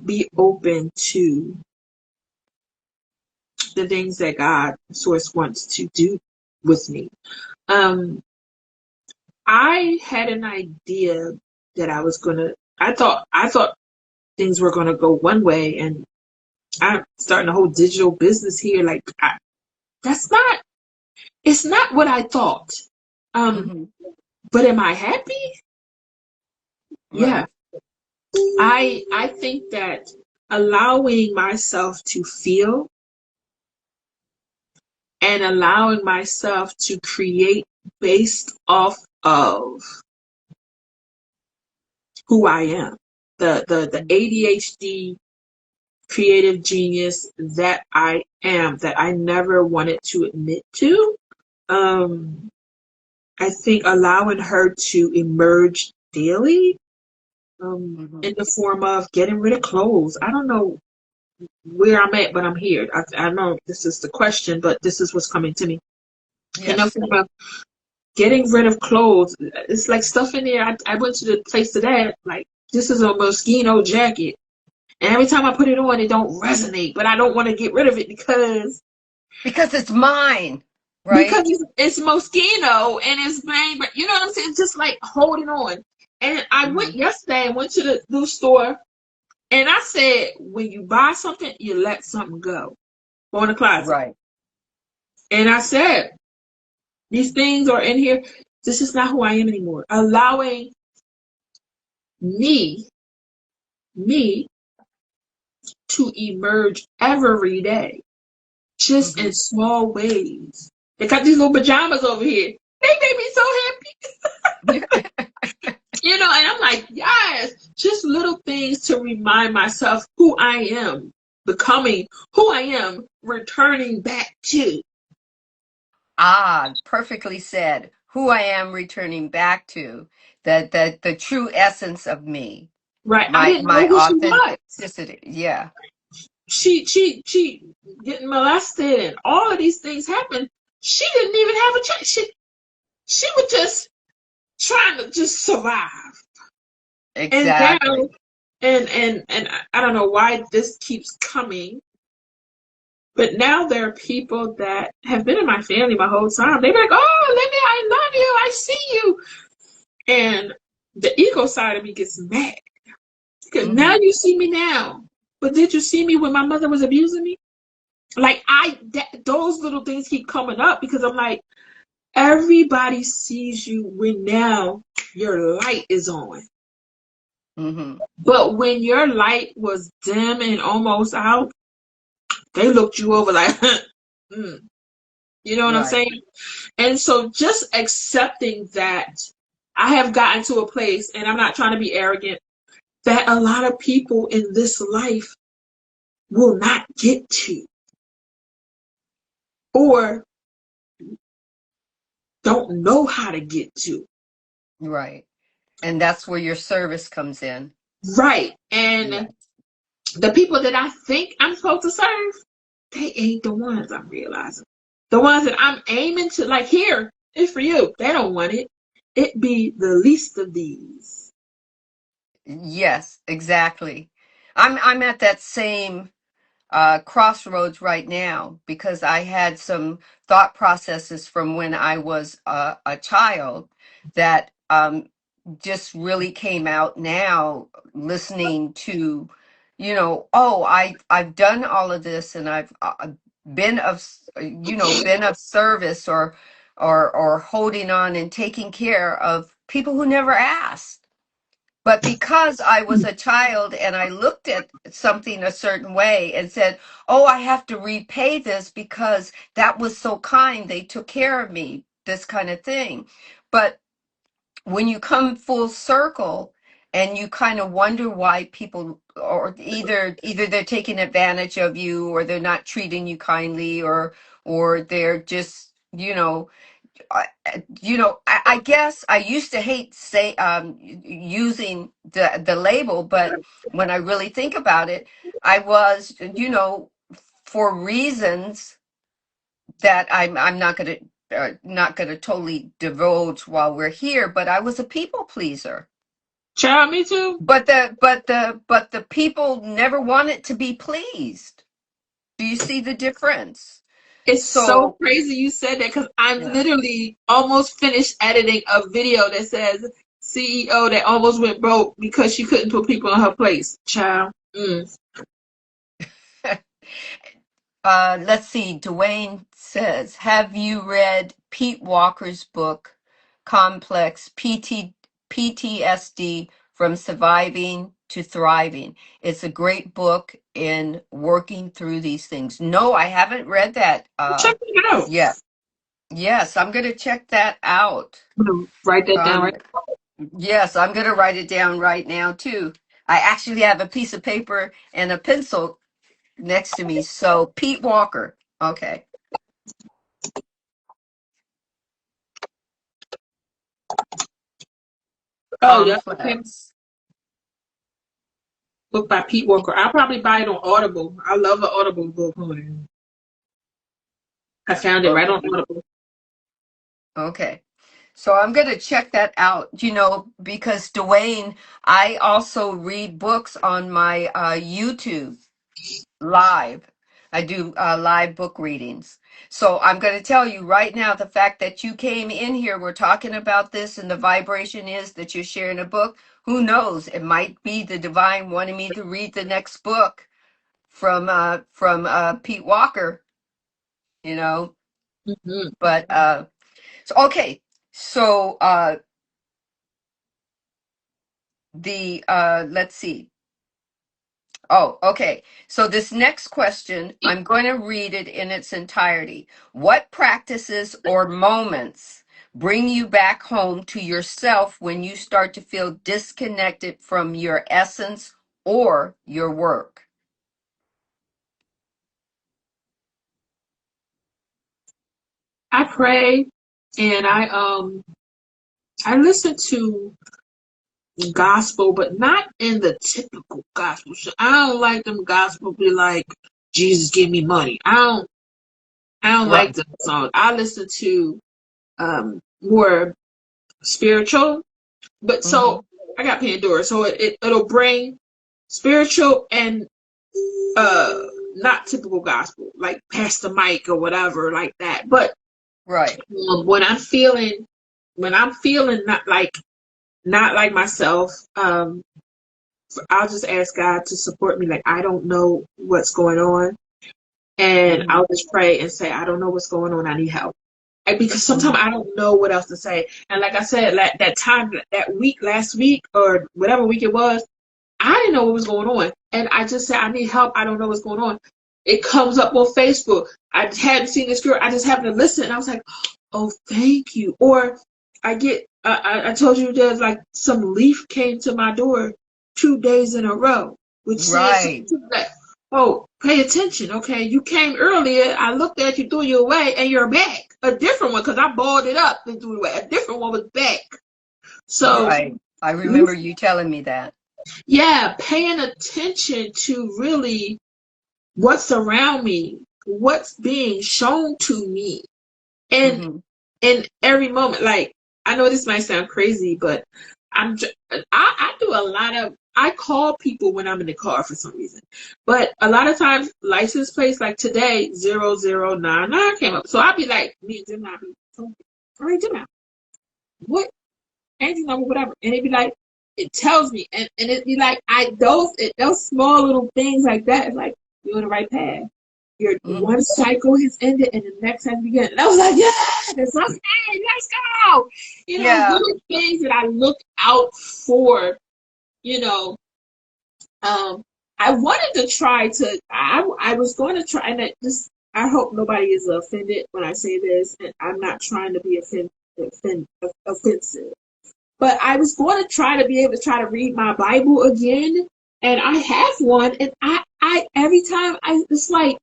be open to the things that God source wants to do with me. Um, I had an idea that I thought things were gonna go one way, and I'm starting a whole digital business here. Like that's not it's not what I thought. Um, Hmm. but am I happy? Yeah. Right. I think that allowing myself to feel and allowing myself to create based off of who I am. The ADHD creative genius that I am, that I never wanted to admit to. Um, I think allowing her to emerge daily, Hmm. in the form of getting rid of clothes. I don't know where I'm at, but I'm here. I know this is the question, but this is what's coming to me. In the Yes. form of getting rid of clothes. It's like stuff in there. I went to the place today, like, this is a Moschino jacket. And every time I put it on, it don't resonate, but I don't want to get rid of it Because it's mine, because right? it's Moschino and it's bang, but you know what I'm saying? It's just like holding on. And I Hmm. went yesterday and went to the new store and I said, when you buy something, you let something go. Go in the closet. Right. And I said, these things are in here. This is not who I am anymore. Allowing me, me to emerge every day, just Hmm. in small ways. They got these little pajamas over here. They made me so happy. And I'm like, yes, just little things to remind myself who I am, becoming who I am, returning back to. Ah, perfectly said. Who I am returning back to, that the true essence of me, Right. I didn't know my who she was. authenticity. Yeah. She getting molested and all of these things happened. She didn't even have a choice. She was just trying to just survive. And now, Exactly. and I don't know why this keeps coming, but now there are people that have been in my family my whole time. They're like, "Oh, Olivia, I love you. I see you," and the ego side of me gets mad because now Hmm. you see me now, but did you see me when my mother was abusing me? Like those little things keep coming up because I'm like, everybody sees you when now your light is on. Hmm. But when your light was dim and almost out, they looked you over like, mm, you know what I'm Right. saying? And so just accepting that I have gotten to a place, and I'm not trying to be arrogant, that a lot of people in this life will not get to or don't know how to get to. Right. And that's where your service comes in. Right. And Yes. the people that I think I'm supposed to serve, they ain't the ones I'm realizing. The ones that I'm aiming to, like, here, it's for you. They don't want it. It be the least of these. Yes, exactly. I'm at that same crossroads right now because I had some thought processes from when I was a child that just really came out now listening to, oh, I've done all of this and I've been of, been of service or holding on and taking care of people who never asked. But because I was a child and I looked at something a certain way and said, oh, I have to repay this because that was so kind, they took care of me, this kind of thing. But when you come full circle and you kind of wonder why people, or either they're taking advantage of you or they're not treating you kindly, or they're just, I, I guess I used to hate using the label, but when I really think about it, I was, for reasons that I'm not gonna totally divulge while we're here, but I was a people pleaser. Child, me too. But the people never wanted to be pleased. Do you see the difference? It's so So, crazy you said that because I'm yeah. literally almost finished editing a video that says CEO that almost went broke because she couldn't put people in her place. Child. Mm. Let's see. Dwayne says, "Have you read Pete Walker's book, Complex PTSD from Surviving to Thriving? It's a great book in working through these things." No, I haven't read that Check it out. yet. Yes, I'm going to check that out. I'm gonna write that down Um, right. yes, I'm going to write it down right now too. I actually have a piece of paper and a pencil next to me. So, Pete Walker. Okay. Oh yeah. Okay. Complex. Book by Pete Walker. I'll probably buy it on Audible. I love an Audible book. I found it right on Okay. Audible. Okay. So I'm going to check that out, because Dwayne, I also read books on my YouTube live. I do live book readings. So I'm going to tell you right now the fact that you came in here, we're talking about this, and the vibration is that you're sharing a book. Who knows? It might be the divine wanting me to read the next book from Pete Walker, you know. Mm-hmm. But so okay. So the let's see. Oh, okay. So this next question, I'm going to read it in its entirety. What practices or moments bring you back home to yourself when you start to feel disconnected from your essence or your work? I pray and I listen to gospel, but not in the typical gospel. So I don't like them gospel be like Jesus give me money. I don't like Right. them songs. I listen to more spiritual. But Mm-hmm. so I got Pandora, so it'll bring spiritual and uh not typical gospel, like Pastor Mike or whatever like that. But Right. when I'm feeling not like myself, I'll just ask God to support me. Like I don't know what's going on, and Mm-hmm. I'll just pray and say I don't know what's going on. I need help. Because sometimes Mm-hmm. I don't know what else to say. And like I said, like that time, that week, last week, or whatever week it was, I didn't know what was going on. And I just said, I need help. I don't know what's going on. It comes up on Facebook. I hadn't seen this girl. I just happened to listen. And I was like, oh, thank you. Or I told you there's like some leaf came to my door 2 days in a row, which said something Right. to that. Oh, pay attention. Okay. You came earlier. I looked at you, threw you away, and you're back. A different one, because I balled it up and threw it away. A different one was back. So, Right. I remember you telling me that. yeah, paying attention to really what's around me, what's being shown to me, and Mm-hmm. in every moment. Like I know this might sound crazy, but I do a lot of. I call people when I'm in the car for some reason, but a lot of times license plates like today 0099 came up, so I'll be like, me and Jim, I'll be, all right, Jim, what Angie number, whatever. And it'd be like, it tells me. And it'd be like, those small little things like that is like, you're on the right path. Your Mm-hmm. one cycle has ended and the next has begun. And I was like, yeah, that's okay, let's go. Yeah. Little things that I look out for, you know. Um, I wanted to try to, I was going to try, and I hope nobody is offended when I say this, and I'm not trying to be offensive. But I was going to try to be able to try to read my Bible again, and I have one, and I every time it's like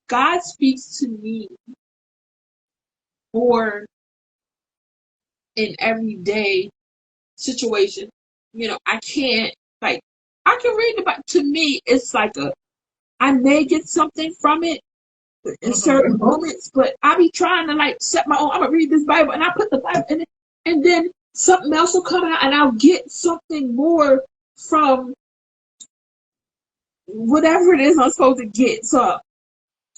God speaks to me more in everyday situation. I can't like I can read the Bible. To me, it's like I may get something from it in Mm-hmm. certain moments, but I be trying to like set my own. I'm gonna read this Bible, and I put the Bible in it, and then something else will come out, and I'll get something more from whatever it is I'm supposed to get. So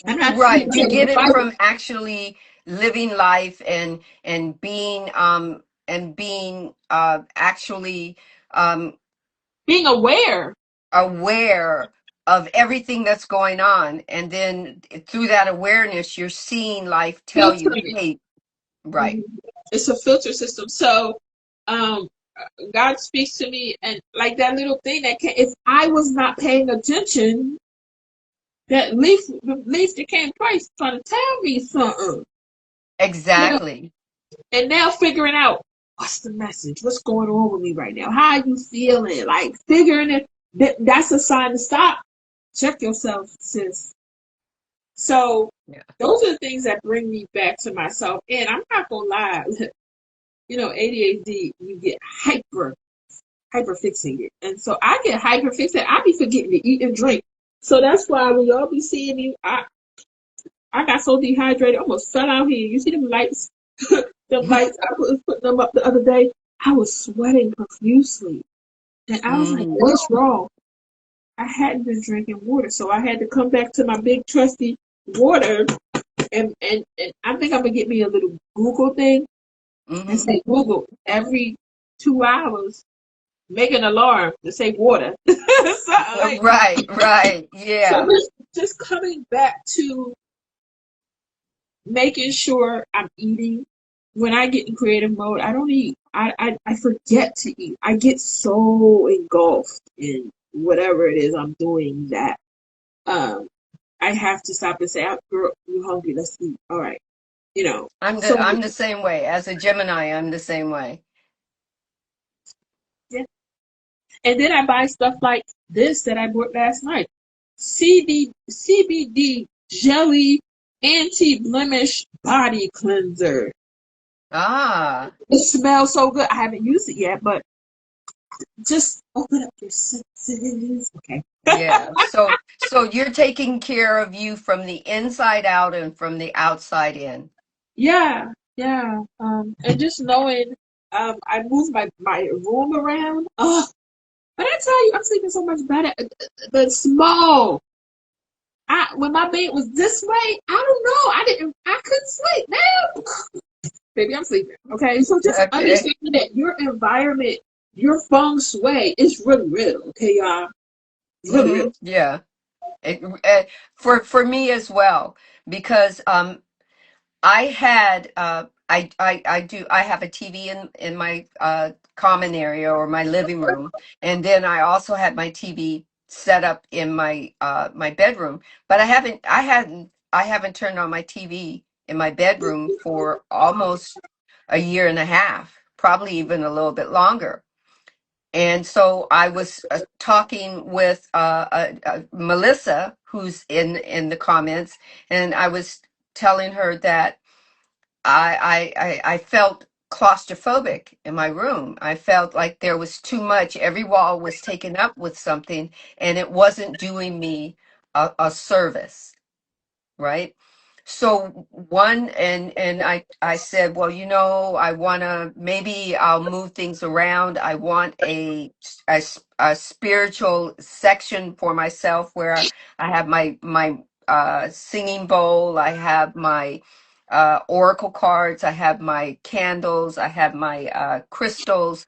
I'm not Right, to getting get the it fight. from actually living life and being actually um Being aware. aware of everything that's going on, and then through that awareness you're seeing life tell you, Filtering. hey, right. Mhm. It's a filter system. So, um, God speaks to me, and like that little thing that can, if I was not paying attention, that leaf that came twice trying to tell me something, you know, Exactly. and now figuring out what's the message, what's going on with me right now, how are you feeling, like figuring it. That's a sign to stop. Check yourself, sis. So Yeah. those are the things that bring me back to myself. And I'm not gonna lie, ADHD, you get hyper fixated. And so I get hyper fixated. I be forgetting to eat and drink. So that's why when y'all be seeing me, I got so dehydrated, I almost fell out here. You see them lights? Them lights, I was putting them up the other day. I was sweating profusely. And I was like, Mm. what's wrong? I hadn't been drinking water. So I had to come back to my big trusty water. And I think I'm going to get me a little Google thing and Hmm. say, Google, every 2 hours, make an alarm to say water. So, like, Right, right, so yeah. just coming back to making sure I'm eating. When I get in creative mode, I don't eat. I forget to eat. I get so engulfed in whatever it is I'm doing that um, I have to stop and say, "Oh, girl, you hungry? Let's eat." All right, you know. So I'm the same way. As a Gemini, I'm the same way. yeah. And then I buy stuff like this that I bought last night. CBD jelly anti-blemish body cleanser. Ah, It smells so good. I haven't used it yet, but just open up your senses. Okay. yeah. So you're taking care of you from the inside out and from the outside in. Yeah, yeah. And just knowing, I move my room around. Oh, but I tell you, I'm sleeping so much better. The small. When my bed was this way, I don't know. I couldn't sleep. Now, baby, I'm sleeping. Okay, so just Okay. understanding that your environment, your feng shui is really real. Okay, y'all, it's really real. Yeah. For me as well, because I had I have a TV in my common area or my living room, and then I also had my TV set up in my bedroom. But I haven't turned on my TV in my bedroom for almost a year and a half, probably even a little bit longer. And so I was talking with Melissa, who's in the comments, and I was telling her that I felt claustrophobic in my room. I felt like there was too much. Every wall was taken up with something, and it wasn't doing me a service, right? So one and I said, well, I want to, maybe I'll move things around. I want a spiritual section for myself where I have my singing bowl, I have my oracle cards, I have my candles, I have my crystals.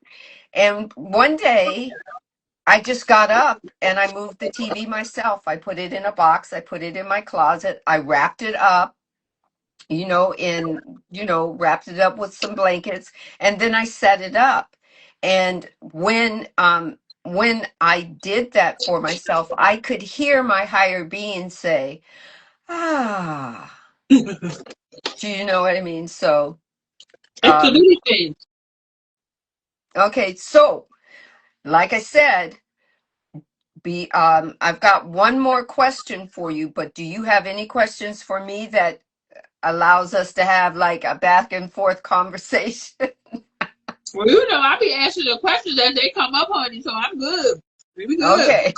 And one day I just got up and I moved the TV myself. I put it in a box, I put it in my closet, I wrapped it up, wrapped it up with some blankets, and then I set it up. And when I did that for myself, I could hear my higher being say, ah, do you know what I mean? So, It could um, be things. okay, so like I said, I've got one more question for you, but do you have any questions for me that allows us to have like a back and forth conversation? Well, I be asking the questions as they come up, honey. So I'm good. We good. Okay.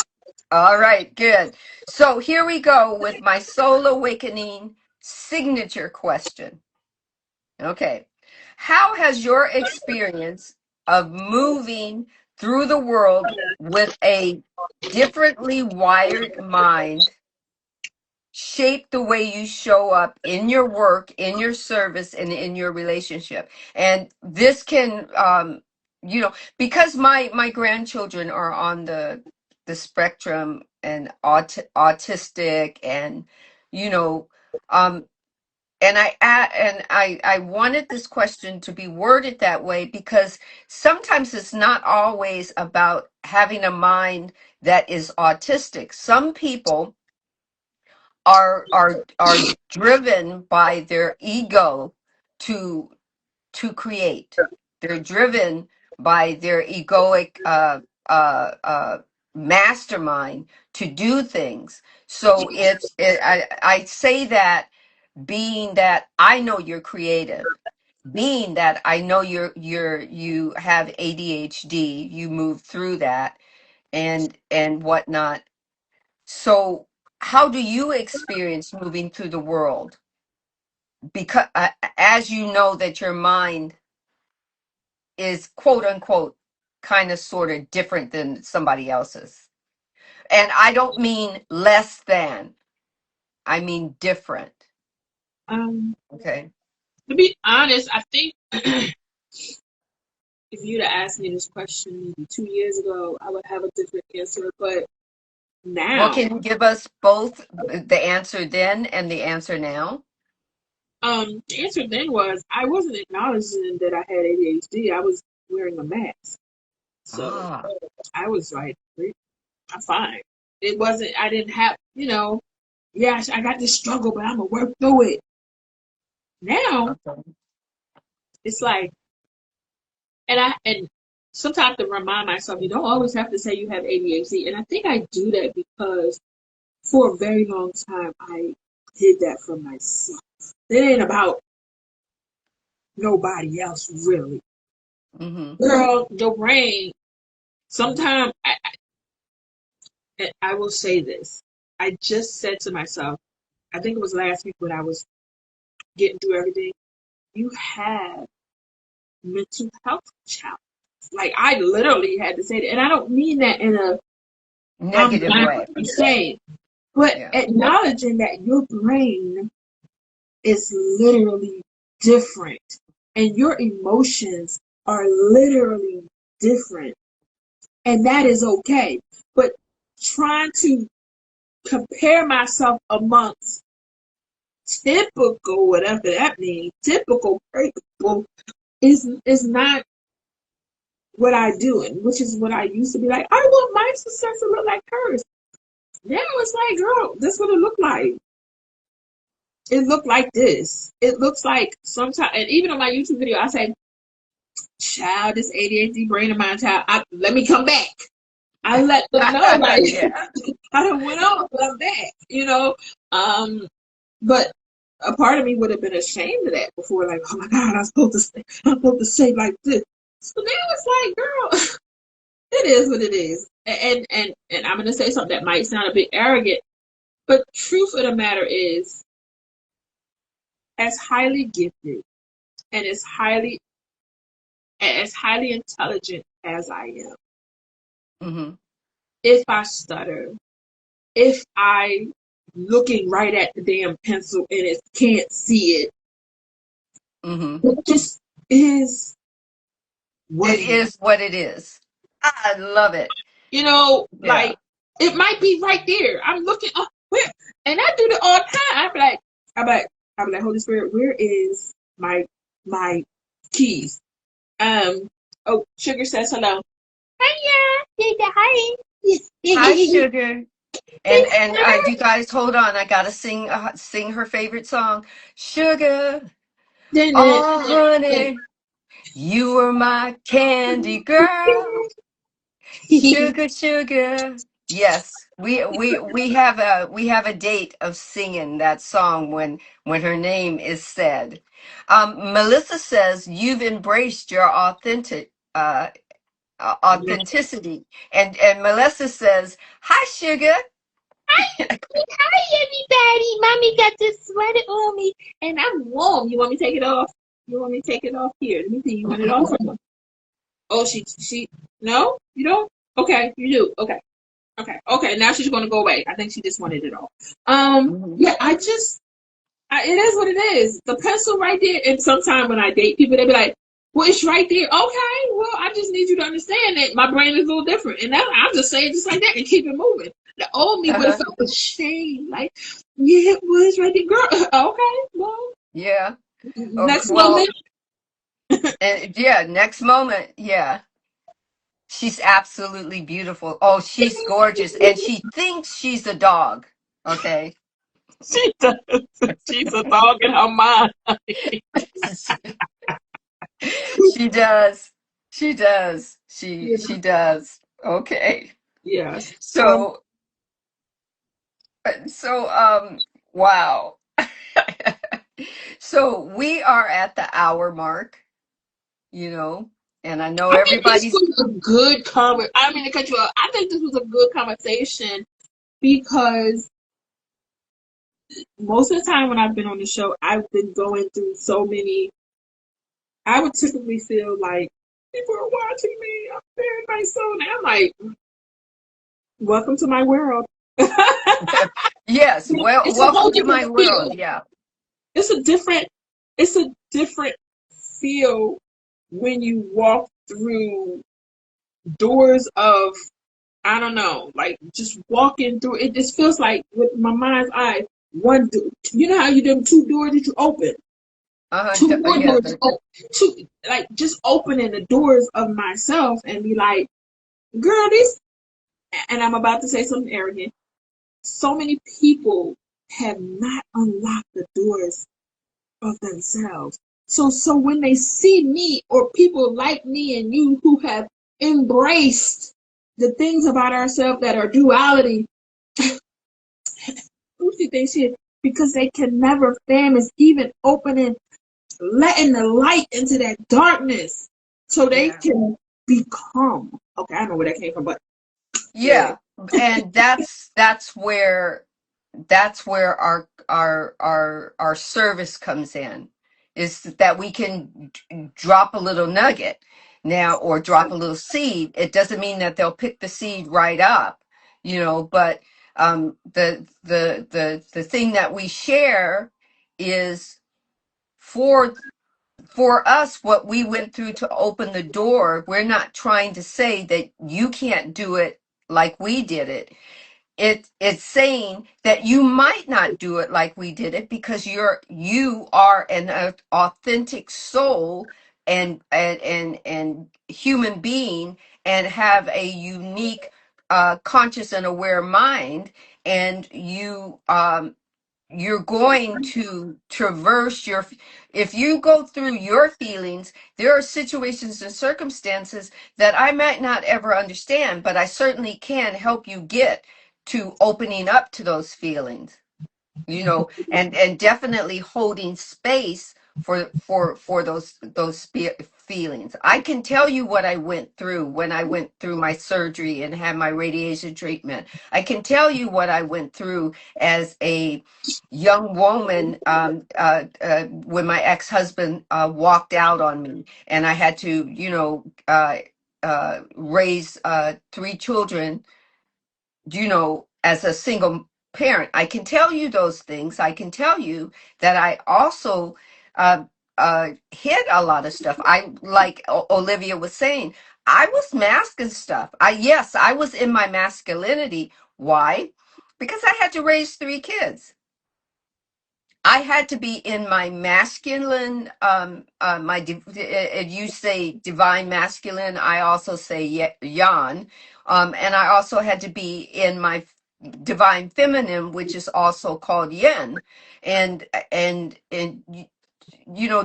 All right, good. So here we go with my soul awakening signature question. Okay. How has your experience of moving through the world with a differently wired mind shape the way you show up in your work, in your service, and in your relationship. And this can, because my grandchildren are on the spectrum and autistic, and you know, um, and I wanted this question to be worded that way because sometimes it's not always about having a mind that is autistic. Some people are driven by their ego to create. They're driven by their egoic mastermind to do things. So I say that being that I know you're creative, being that I know you have ADHD, you move through that and whatnot. So how do you experience moving through the world? Because as you know that your mind is quote unquote kind of sort of different than somebody else's. And I don't mean less than, I mean different. Um, Okay. to be honest, I think if you'd have asked me this question maybe 2 years ago, I would have a different answer. But Well, now, can you give us both the answer then and the answer now? the answer then was I wasn't acknowledging that I had ADHD. I was wearing a mask, so Ah, I was like, I'm fine. It wasn't. I didn't have, yeah, I got this struggle, but I'm gonna work through it. Now okay. it's like, and sometimes to remind myself, you don't always have to say you have ADHD, and I think I do that because for a very long time I did that for myself. It ain't about nobody else really. Mm-hmm. Girl, your brain. Sometimes I will say this. I just said to myself, I think it was last week when I was getting through everything. You have mental health challenges. Like I literally had to say that, and I don't mean that in a I'm Negative not way. saying, but Yeah. acknowledging that your brain is literally different, and your emotions are literally different, and that is okay. But trying to compare myself amongst typical, whatever that means, typical people is not what I do, and which is what I used to be like. I want my success to look like hers. Now it's like, girl, this what it look like. It looked like this. It looks like sometimes, and even on my YouTube video, I say, "Child, this ADHD brain of mine, child. Let me come back." I let them know, like, Yeah. I don't went on, but I'm back. But a part of me would have been ashamed of that before, like, oh my God, I'm supposed to say like this. So now it's like, girl, it is what it is. And I'm gonna say something that might sound a bit arrogant, but truth of the matter is, as highly gifted and as highly intelligent as I am, Mm-hmm. if I stutter, if I looking right at the damn pencil and it can't see it, Mm-hmm. it just is what It it is. is what it is. I love it. Like Yeah. it might be right there. I'm looking up where, and I do it all the time. I'm like, Holy Spirit, where is my keys? Oh, Sugar says hello. Hiya, hi. Hi, Sugar. And you guys hold on. I gotta sing her favorite song, Sugar. Oh, honey, you were my candy girl. Sugar, sugar. Yes, we have a date of singing that song when her name is said. Melissa says you've embraced your authenticity, and Melissa says, "Hi, sugar." Hi, everybody. Mommy got this sweater on me, and I'm warm. You want me to take it off? You want me to take it off? Here, let me see. You want it off? Oh, she. No, you don't. Okay, you do. Okay. Okay, now she's going to go away. I think she just wanted it all. Mhm. Yeah, it is what it is. The pencil right there. And sometimes when I date people, they be like, well, it's right there. Okay, well, I just need you to understand that my brain is a little different. And that, I'll just say it just like that and keep it moving. The old me would have Uh-huh. felt ashamed. Like, yeah, it was right there. Girl, okay, well, Yeah. Okay. next Well, moment. and yeah, next moment, yeah. She's absolutely beautiful. Oh, she's gorgeous. And she thinks she's a dog. Okay. She does. She's a dog in her mind. She does. She does. Yeah. She does. Okay. Yes. So wow. So we are at the hour mark, you know, and I know I think this everybody's was a good I mean to cut you off. I think this was a good conversation because most of the time when I've been on the show, I've been going through so many. I would typically feel like people are watching me. I'm there in my zone. And I'm like, welcome to my world. yes, well, It's a welcome whole to different my world. feel. Yeah. It's a different. It's a different feel when you walk through doors of I don't know, like just walking through it. Just feels like with my mind's eye, one door. You know how you them two doors that you open, two more Yeah, doors, two like just opening the doors of myself and be like, girl, this. And I'm about to say something arrogant. So many people have not unlocked the doors of themselves. So when they see me or people like me and you who have embraced the things about ourselves that are duality, who do they see it? Because they can never fathom is even opening, letting the light into that darkness so they yeah. can become. Okay, I don't know where that came from, but yeah. Yeah, and that's where our service comes in, is that we can drop a little nugget now or drop a little seed. It doesn't mean that they'll pick the seed right up, but the thing that we share is for us what we went through to open the door. We're not trying to say that you can't do it like we did it. It's saying that you might not do it like we did it because you are an authentic soul and human being and have a unique conscious and aware mind, and you're going to traverse if you go through your feelings. There are situations and circumstances that I might not ever understand, but I certainly can help you get to opening up to those feelings, and definitely holding space for those feelings. I can tell you what I went through when I went through my surgery and had my radiation treatment. I can tell you what I went through as a young woman, when my ex-husband walked out on me and I had to, raise three children, as a single parent. I can tell you those things. I can tell you that I also uh, hid a lot of stuff. Like Olivia was saying, I was masking stuff. Yes, I was in my masculinity. Why? Because I had to raise three kids. I had to be in my masculine, you say divine masculine, I also say yan, and I also had to be in my divine feminine, which is also called yin, and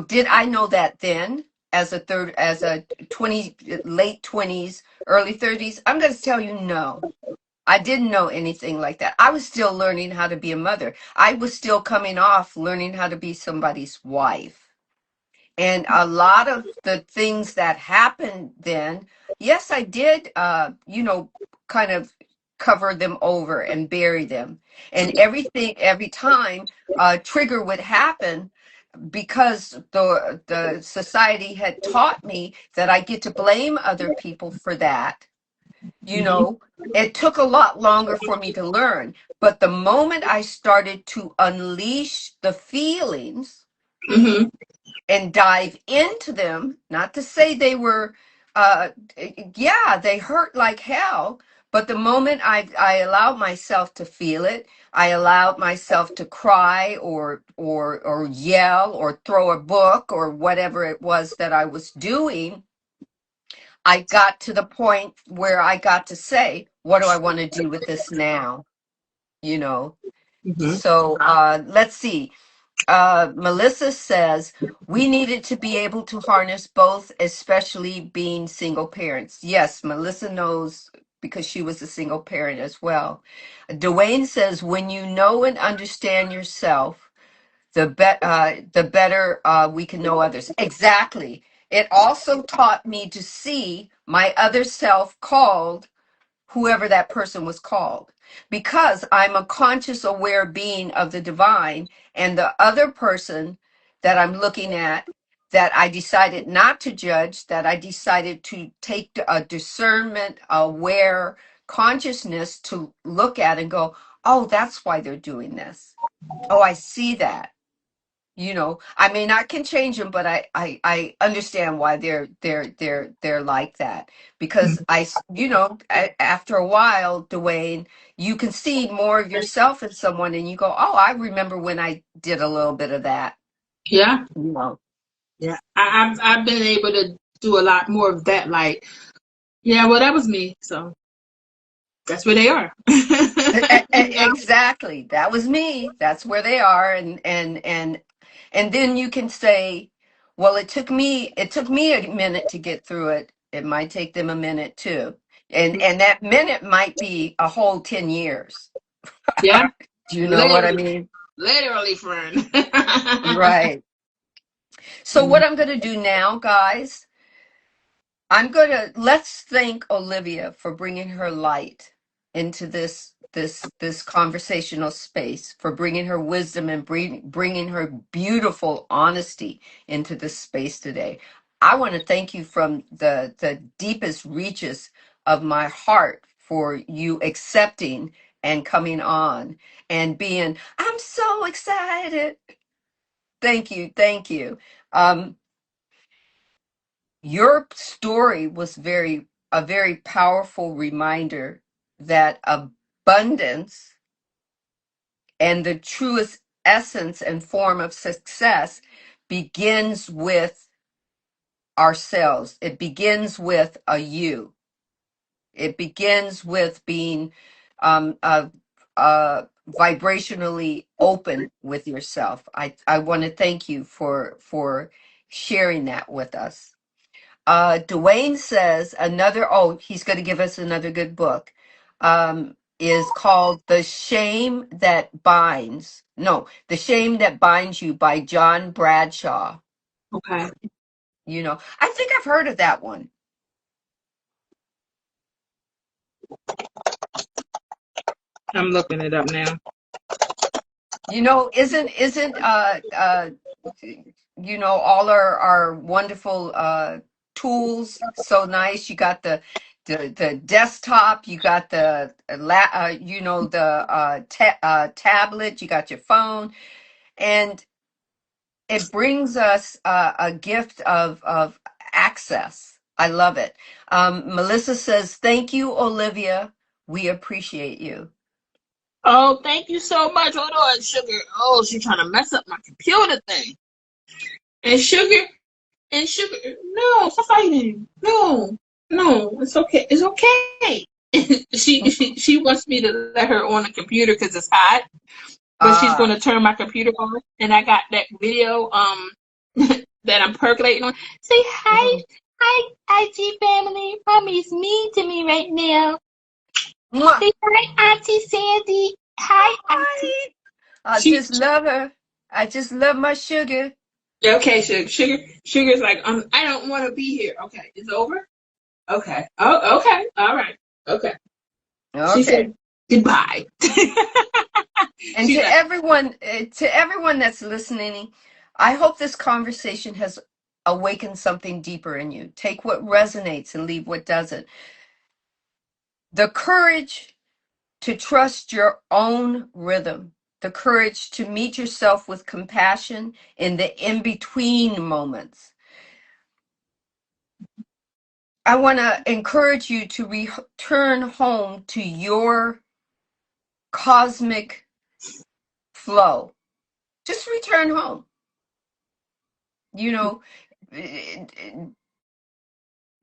did I know that then? As a 20, late 20s, early 30s, I'm going to tell you no. I didn't know anything like that. I was still learning how to be a mother. I was still coming off learning how to be somebody's wife. And a lot of the things that happened then, yes, I did, kind of cover them over and bury them. And every time a trigger would happen, because the society had taught me that I get to blame other people for that, You know, it took a lot longer for me to learn. But the moment I started to unleash the feelings Mm-hmm. and dive into them, not to say they were, uh, yeah, they hurt like hell. But the moment I allowed myself to feel it, I allowed myself to cry or yell or throw a book or whatever it was that I was doing. I got to the point where I got to say, what do I want to do with this now? You know, Mm-hmm. so let's see. Melissa says, we needed to be able to harness both, especially being single parents. Yes, Melissa knows because she was a single parent as well. Dwayne says, when you know and understand yourself, the better we can know others. Exactly. It also taught me to see my other self called whoever that person was called, because I'm a conscious, aware being of the divine, and the other person that I'm looking at, that I decided not to judge, that I decided to take a discernment, aware consciousness to look at and go, oh, that's why they're doing this. Oh, I see that. I mean, I can change them, but I understand why they're like that, because after a while, Dwayne, you can see more of yourself in someone, and you go, oh, I remember when I did a little bit of that. Yeah. You know. Yeah. I've been able to do a lot more of that. Like, yeah, well, that was me. So that's where they are. You know? Exactly. That was me. That's where they are, and then you can say, well, it took me a minute to get through it. It might take them a minute too. And that minute might be a whole 10 years. Yeah. Do you know what I Literally, mean? literally, friend. Right. So what I'm going to do now, guys, let's thank Olivia for bringing her light into this conversational space, for bringing her wisdom and bringing her beautiful honesty into this space today. I want to thank you from the deepest reaches of my heart for you accepting and coming on and being, I'm so excited. Thank you, thank you. Um, your story was a very powerful reminder that abundance and the truest essence and form of success begins with ourselves. It begins with a you. It begins with being um, uh, vibrationally open with yourself. I want to thank you for sharing that with us. Dwayne says he's going to give us another good book, is called The Shame That Binds. No, The Shame That Binds You by John Bradshaw. Okay. I think I've heard of that one. I'm looking it up now. Isn't all our wonderful tools so nice? You got the desktop, you got the tablet, you got your phone, and it brings us a gift of access. I love it. Melissa says, thank you, Olivia. We appreciate you. Oh, thank you so much. Hold on, Sugar. Oh, she's trying to mess up my computer thing. And Sugar, no, stop fighting. No, no, it's okay. It's okay. She wants me to let her on the computer because it's hot, but she's going Ah, to turn my computer on. And I got that video that I'm percolating on. Say hi, mhm. hi, IG family. Mommy's mean to me right now. Mwah. Say hi, Auntie Sandy. Hi, Auntie. Hi. I She just love her. I just love my sugar. okay, Sugar's like, I don't want to be here. Okay, it's over. Okay. Oh, okay. All right. Okay. She Okay. said goodbye. And She's like, to everyone that's listening, I hope this conversation has awakened something deeper in you. Take what resonates and leave what doesn't. The courage to trust your own rhythm, the courage to meet yourself with compassion in the in-between moments. I want to encourage you to return home to your cosmic flow. Just return home. You know,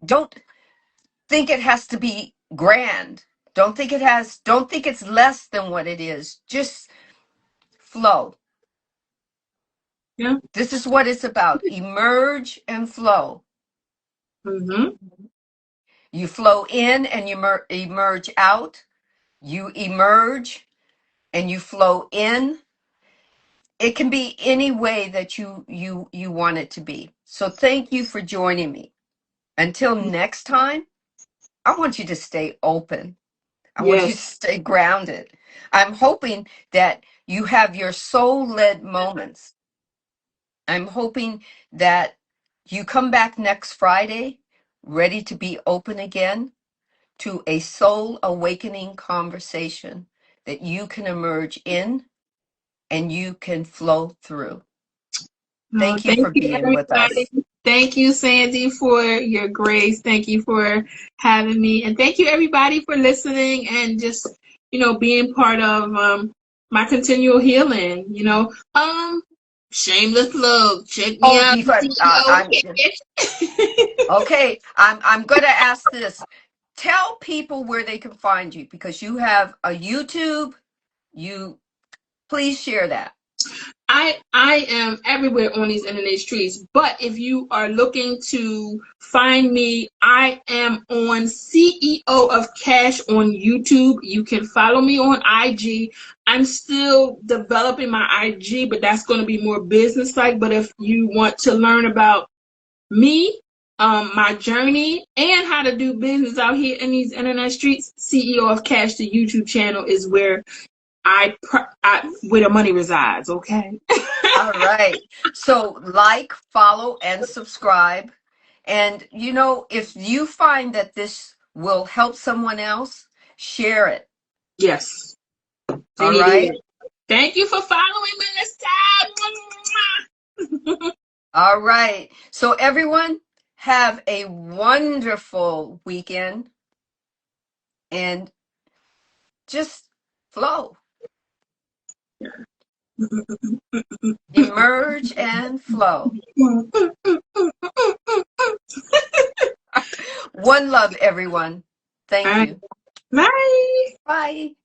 don't think it has to be grand. Don't think it's less than what it is. Just flow. Yeah. This is what it's about. Emerge and flow. Mm-hmm. You flow in and you emerge out. You emerge and you flow in. It can be any way that you want it to be. So thank you for joining me. Until next time, I want you to stay open. I want you to Yes. stay grounded. I'm hoping that you have your soul-led moments. I'm hoping that you come back next Friday ready to be open again to a soul awakening conversation that you can emerge in and you can flow through. Oh, Thank you thank for you, being with everybody. us. Thank you, Sandy, for your grace. Thank you for having me. And thank you, everybody, for listening and just, being part of my continual healing. Shameless plug. Check me Oh, out. before okay, I'm going to ask this. Tell people where they can find you because you have a YouTube. You please share that. I am everywhere on these internet streets, but if you are looking to find me, I am on CEO of Cash on YouTube. You can follow me on IG. I'm still developing my IG, but that's going to be more business like. But if you want to learn about me, my journey, and how to do business out here in these internet streets, CEO of Cash, the YouTube channel is where where the money resides. Okay. All right. So like, follow, and subscribe. And if you find that this will help someone else, share it. Yes. They All need to hear right. it. Thank you for following me this time. All right. So everyone, have a wonderful weekend and just flow. Emerge and flow. One love, everyone. All Thank right. you. Bye. Bye.